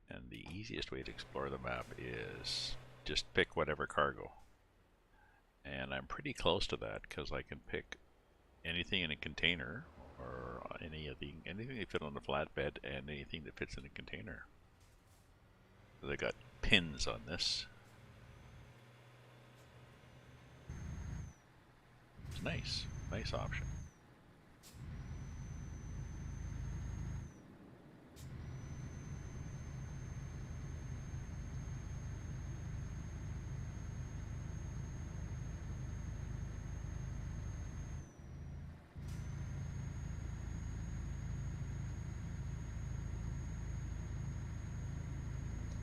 And the easiest way to explore the map is just pick whatever cargo. And I'm pretty close to that because I can pick anything in a container or anything that fit on a flatbed and anything that fits in a container. They got pins on this. It's nice, nice option.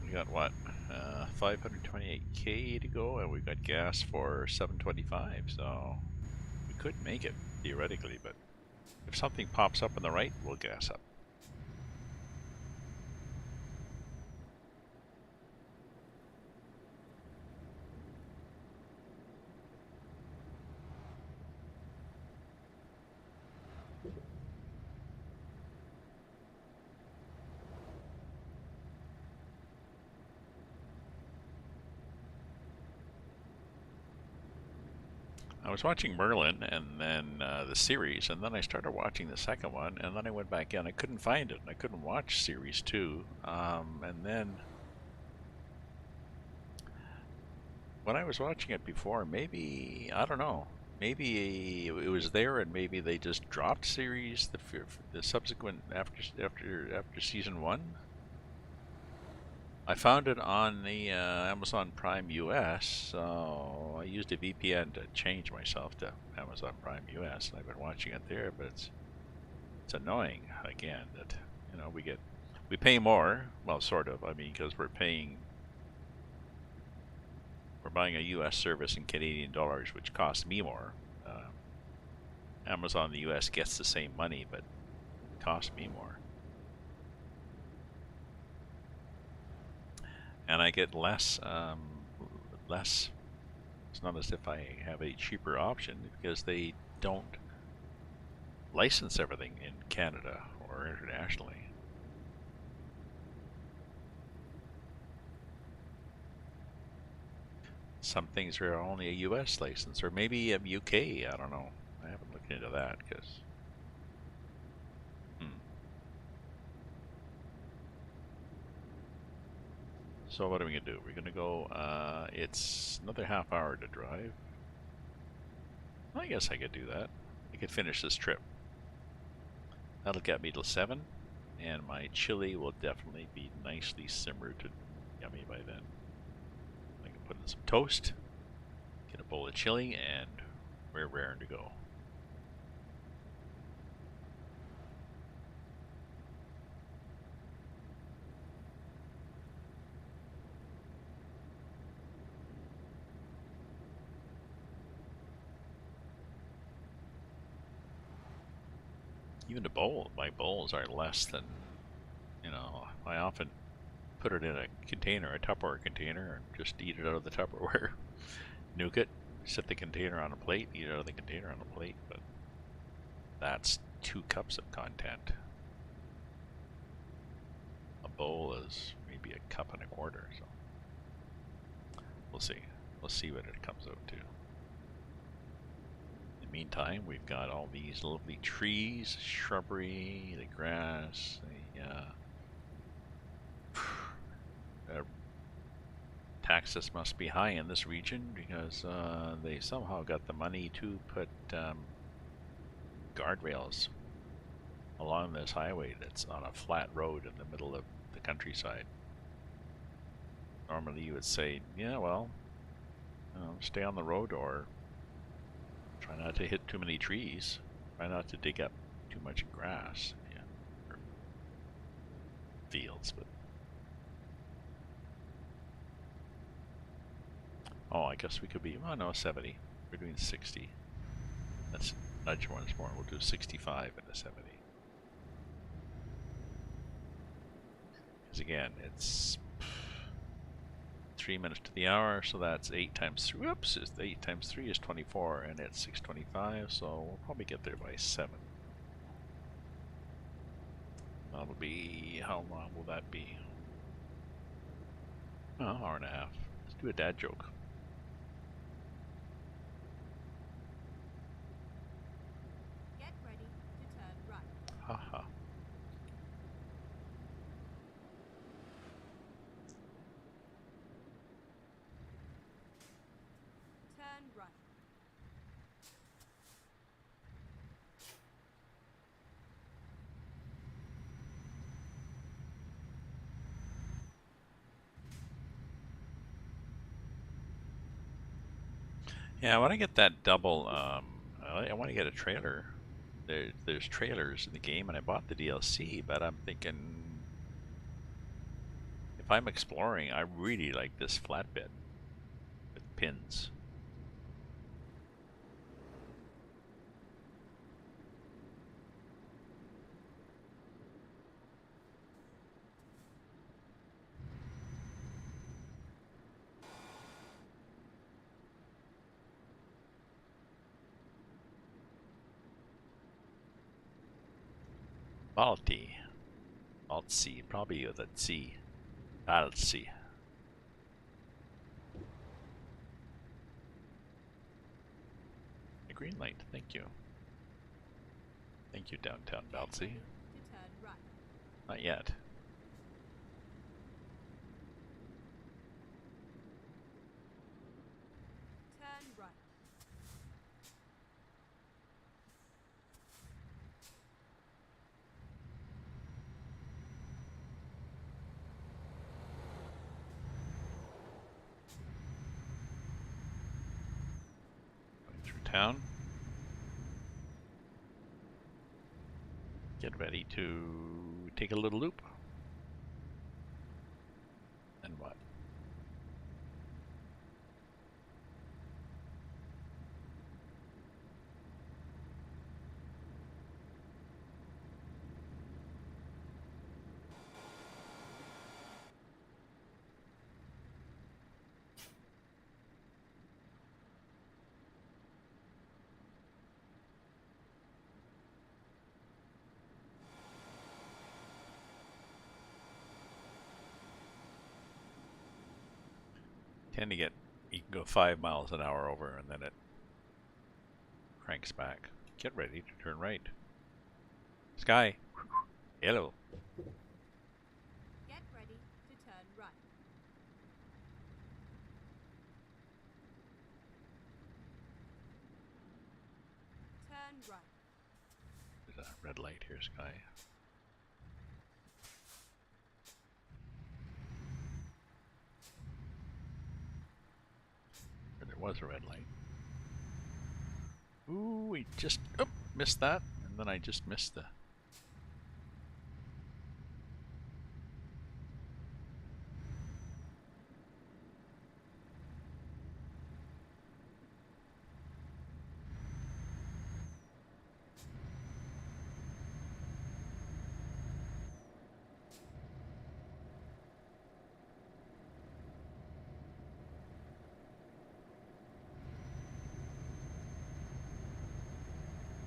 We got what? 528K to go, and we got gas for 725. So we could make it theoretically, but if something pops up on the right, we'll gas up. I was watching Merlin and then the series, and then I started watching the second one, and then I went back in. I couldn't find it. I couldn't watch series 2. And then when I was watching it before, maybe, I don't know, maybe it was there, and maybe they just dropped series the subsequent after season 1. I found it on the Amazon Prime US, so I used a VPN to change myself to Amazon Prime US, and I've been watching it there. But it's annoying again that we pay more. Well, sort of. I mean, because we're buying a US service in Canadian dollars, which costs me more. Amazon the US gets the same money, but it costs me more. And I get less. It's not as if I have a cheaper option because they don't license everything in Canada or internationally. Some things are only a US license, or maybe a UK. I don't know. I haven't looked into that because. So what are we gonna do? We're gonna go. It's another half hour to drive. I guess I could do that. I could finish this trip. That'll get me till 7, and my chili will definitely be nicely simmered and yummy by then. I can put in some toast, get a bowl of chili, and we're raring to go. Even the bowl, my bowls are less than, I often put it in a container, a Tupperware container, and just eat it out of the Tupperware. Nuke it, set the container on a plate, eat it out of the container on a plate, but that's 2 cups of content. A bowl is maybe a cup and a quarter, so we'll see. We'll see what it comes out to. In the meantime, we've got all these lovely trees, shrubbery, the grass, the taxes must be high in this region because they somehow got the money to put guardrails along this highway that's on a flat road in the middle of the countryside. Normally you would say, yeah, well, stay on the road or try not to hit too many trees. Try not to dig up too much grass, or fields. But I guess we could be. Oh no, 70. We're doing 60. Let's nudge once more. We'll do 65 into 70. Because again, it's 3 minutes to the hour, so that's 8 times 3. Whoops! 8 times 3 is 24, and it's 6:25, so we'll probably get there by 7. That'll be, how long will that be? Well, hour and a half. Do a dad joke. Get ready to turn right. Haha. Turn right. Yeah, I want to get that double. I want to get a trailer. There's trailers in the game, and I bought the DLC, but I'm thinking if I'm exploring, I really like this flatbed with pins. Balti. Alt C, probably with a C. Alt C. A green light, thank you. Thank you, downtown Get Baltsy. ready to turn right. Not yet. Turn right. Going through town. Get ready to take a little loop. And what? Tend to get, you can go 5 miles an hour over and then it cranks back. Get ready to turn right. Sky. Hello. Get ready to turn right. Turn right. There's a red light here, Sky. Or there was a red light. Ooh, we just missed that, and then I just missed the.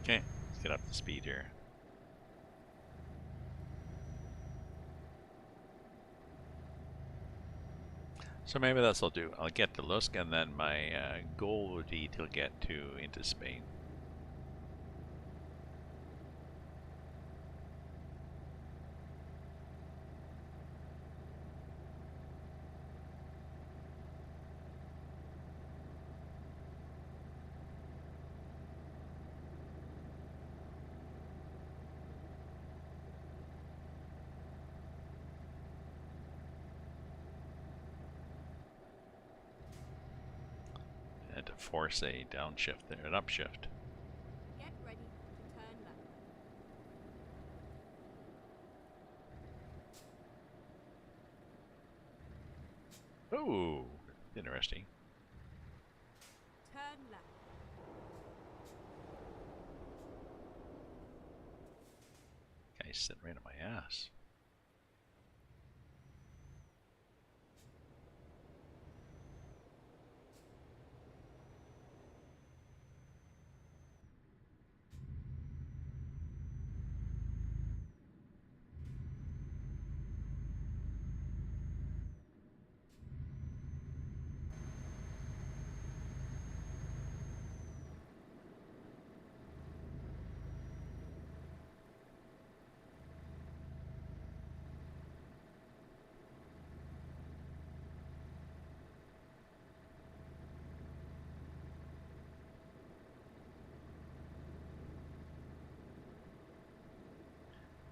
Okay, let's get up to speed here. So maybe that's what I'll do. I'll get to Lusk, and then my goal would be to get into Spain. And to force a downshift there, an upshift. Get ready to turn left. Oh, interesting. Turn left. Guy's sitting right on my ass.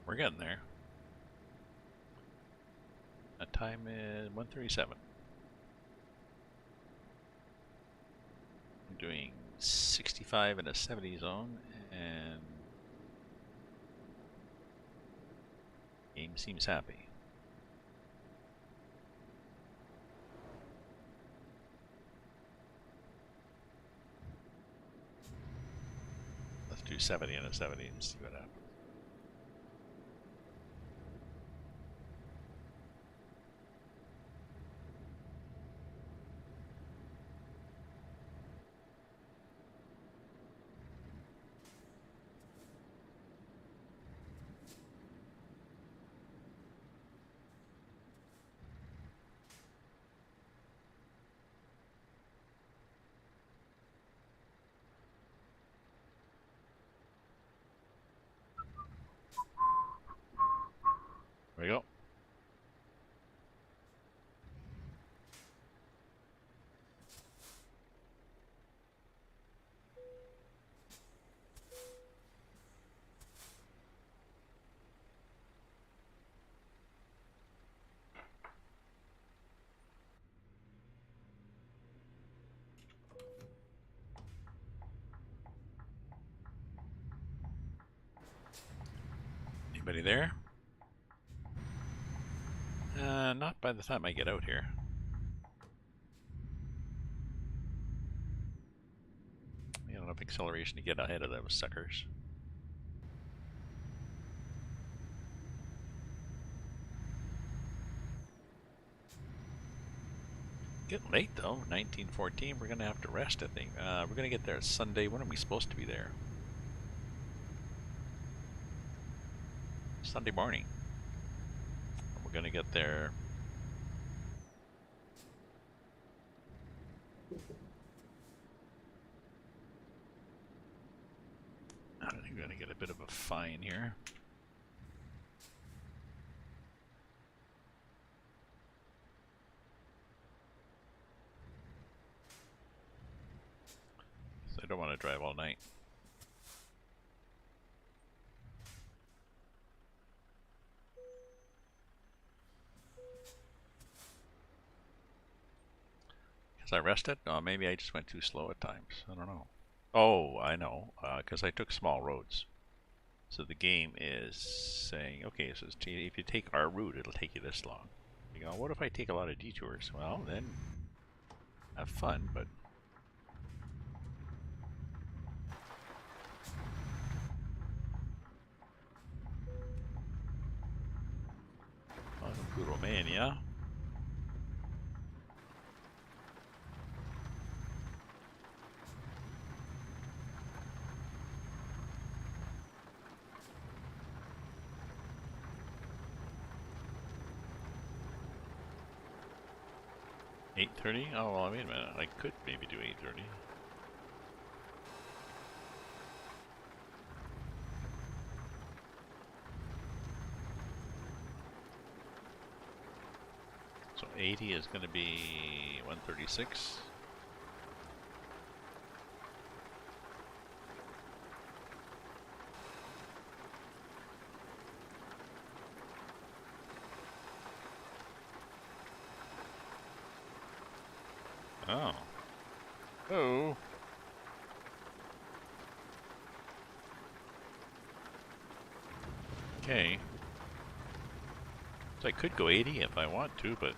we're getting there. That time is 1:37. I'm doing 65 in a 70 zone, and game seems happy. Let's do 70 in a 70 and see what happens. There we go. Anybody there? Not by the time I get out here. I got enough acceleration to get ahead of those suckers. Getting late though, 19:14. We're gonna have to rest, I think. We're gonna get there Sunday. When are we supposed to be there? Sunday morning. We're gonna get there. I think we're gonna get a bit of a fine here. So I don't want to drive all night. Because I rested? Oh, maybe I just went too slow at times. I don't know. Oh, I know. Because I took small roads. So the game is saying, okay, so if you take our route, it'll take you this long. You go, what if I take a lot of detours? Well, then have fun, but... Welcome to Romania. $8:30? Oh, well, wait a minute. I could maybe do 8:30. So 80 is going to be 136. Oh. Oh. Okay. So I could go 80 if I want to, but...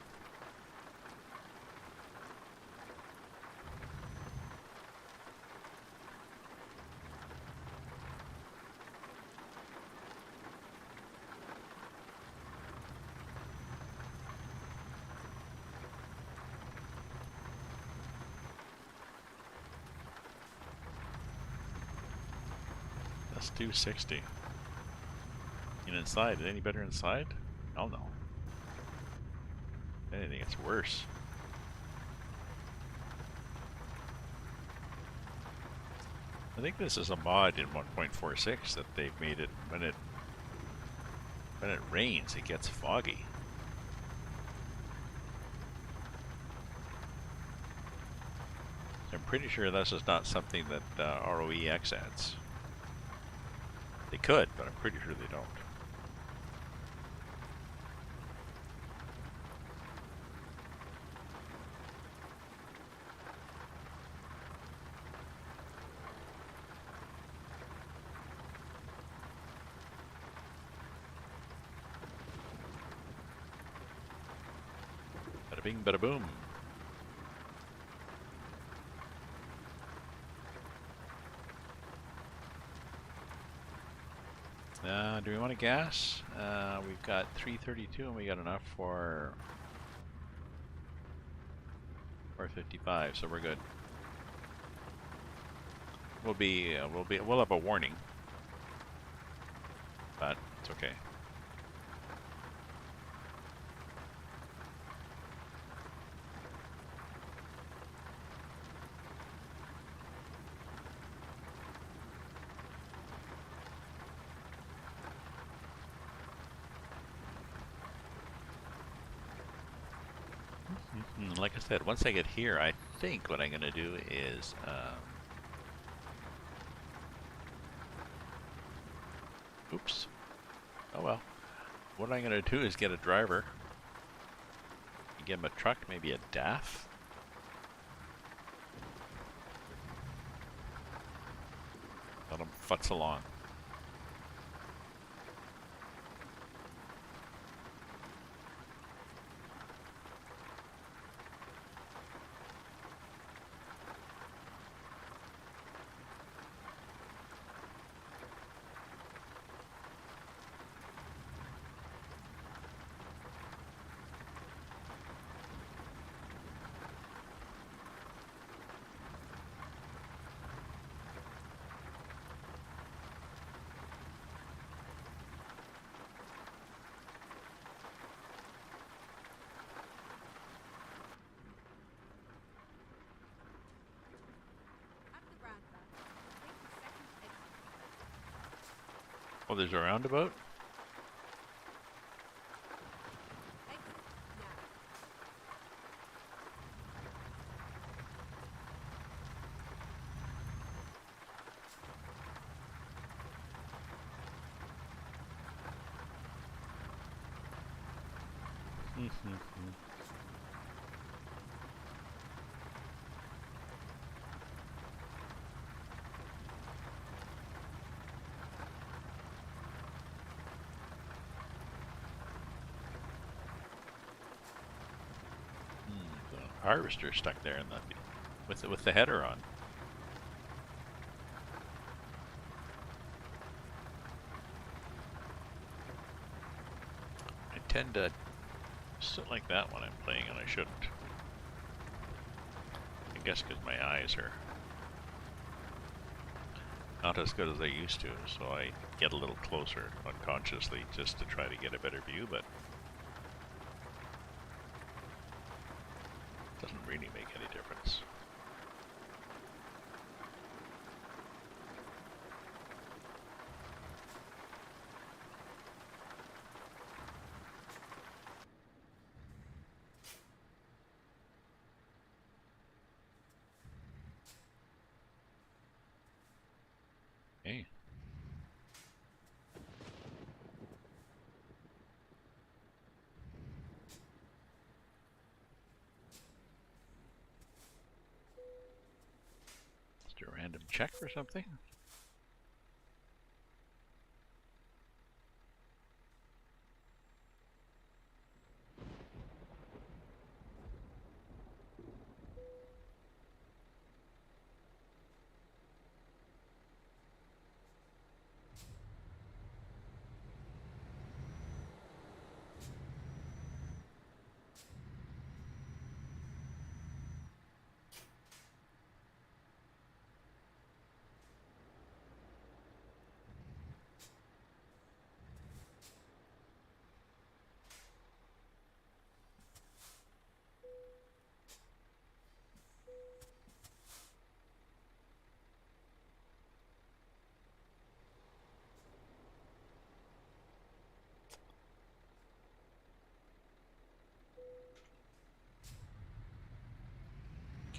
Let's do 60. And inside, is it any better inside? Hell no. If anything, it's worse. I think this is a mod in 1.46 that they've made it when it rains, it gets foggy. I'm pretty sure this is not something that ROEX adds. They could, but I'm pretty sure they don't. bing, bada boom. Do we want a gas? We've got 332 and we got enough for 455, so we're good. We'll have a warning, but it's okay. Like I said, once I get here, I think what I'm going to do is oops. Oh well. What I'm going to do is get a driver. Get him a truck, maybe a DAF. Let him futz along. At the roundabout, take the second exit. Oh, there's a roundabout? Exit now. The harvester stuck there in with the header on. I tend to sit like that when I'm playing, and I shouldn't. I guess because my eyes are not as good as they used to, so I get a little closer unconsciously just to try to get a better view, but it doesn't really make any difference. Hey. Just a random check or something?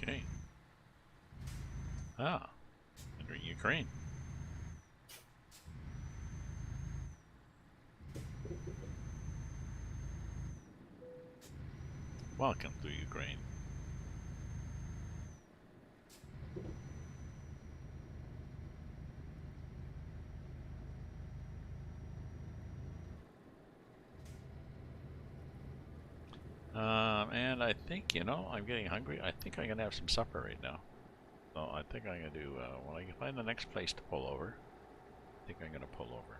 Okay. Ah, entering Ukraine. Welcome to Ukraine. And I think, you know, I'm getting hungry. I think I'm gonna have some supper right now. So I think I'm gonna do, when I find the next place to pull over, I think I'm gonna pull over.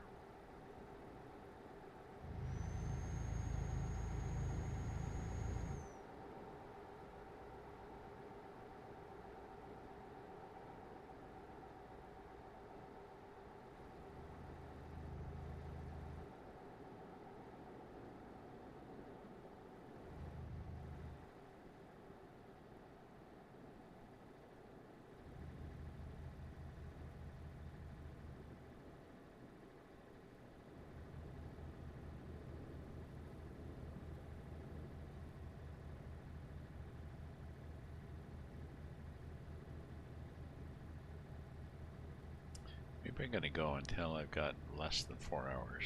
Maybe I'm gonna go until I've got less than 4 hours.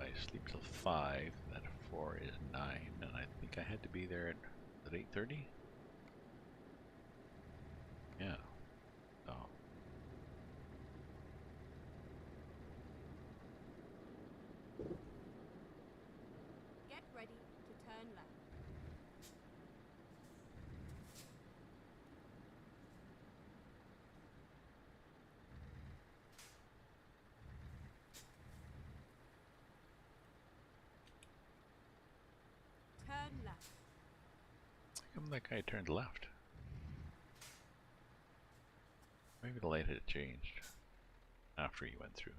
I sleep till 5, then 4 is 9, and I think I had to be there at 8:30? Yeah. So Get ready to turn left. Turn left. how come that guy turned left? Maybe the light had changed after he went through.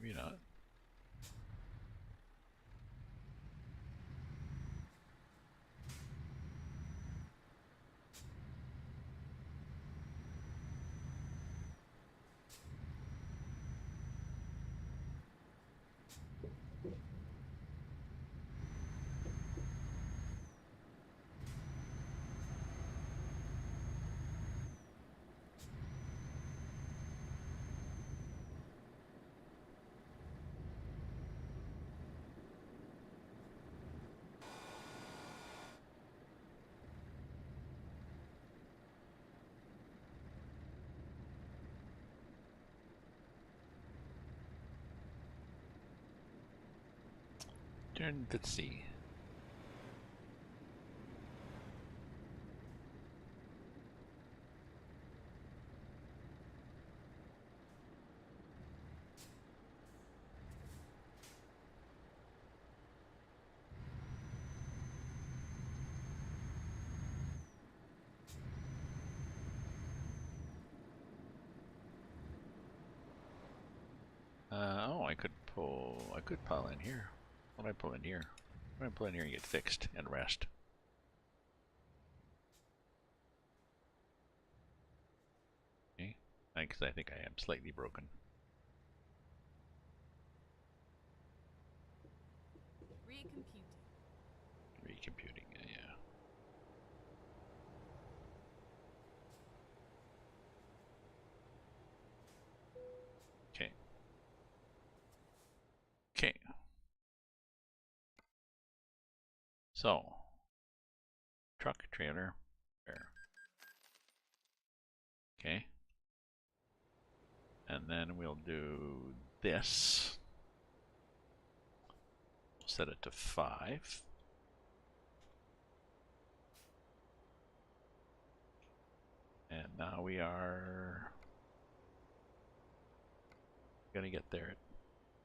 Maybe not. Turn to see. Oh, I could pull in here. What do I pull in here? What do I pull in here and get fixed and rest? Okay, because I think I am slightly broken. Recomputing. Recomputing, yeah. Okay. Okay. So, truck, trailer, there. Okay. And then we'll do this. We'll set it to 5. And now we are gonna get there.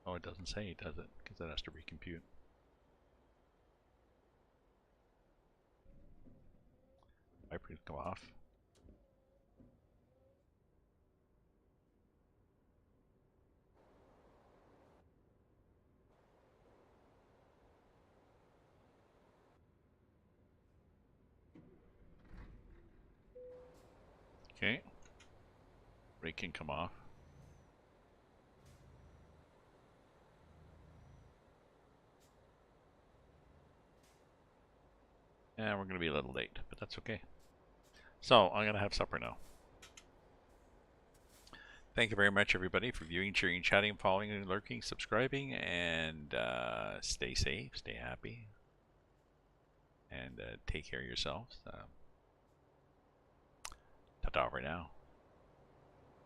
Oh, it doesn't say, does it? Because that has to recompute. Wipers go off. Okay. Brake can come off. Yeah, we're going to be a little late, but that's okay. So, I'm going to have supper now. Thank you very much, everybody, for viewing, cheering, chatting, following, and lurking, subscribing, and stay safe, stay happy, and take care of yourselves. Ta-ta for now.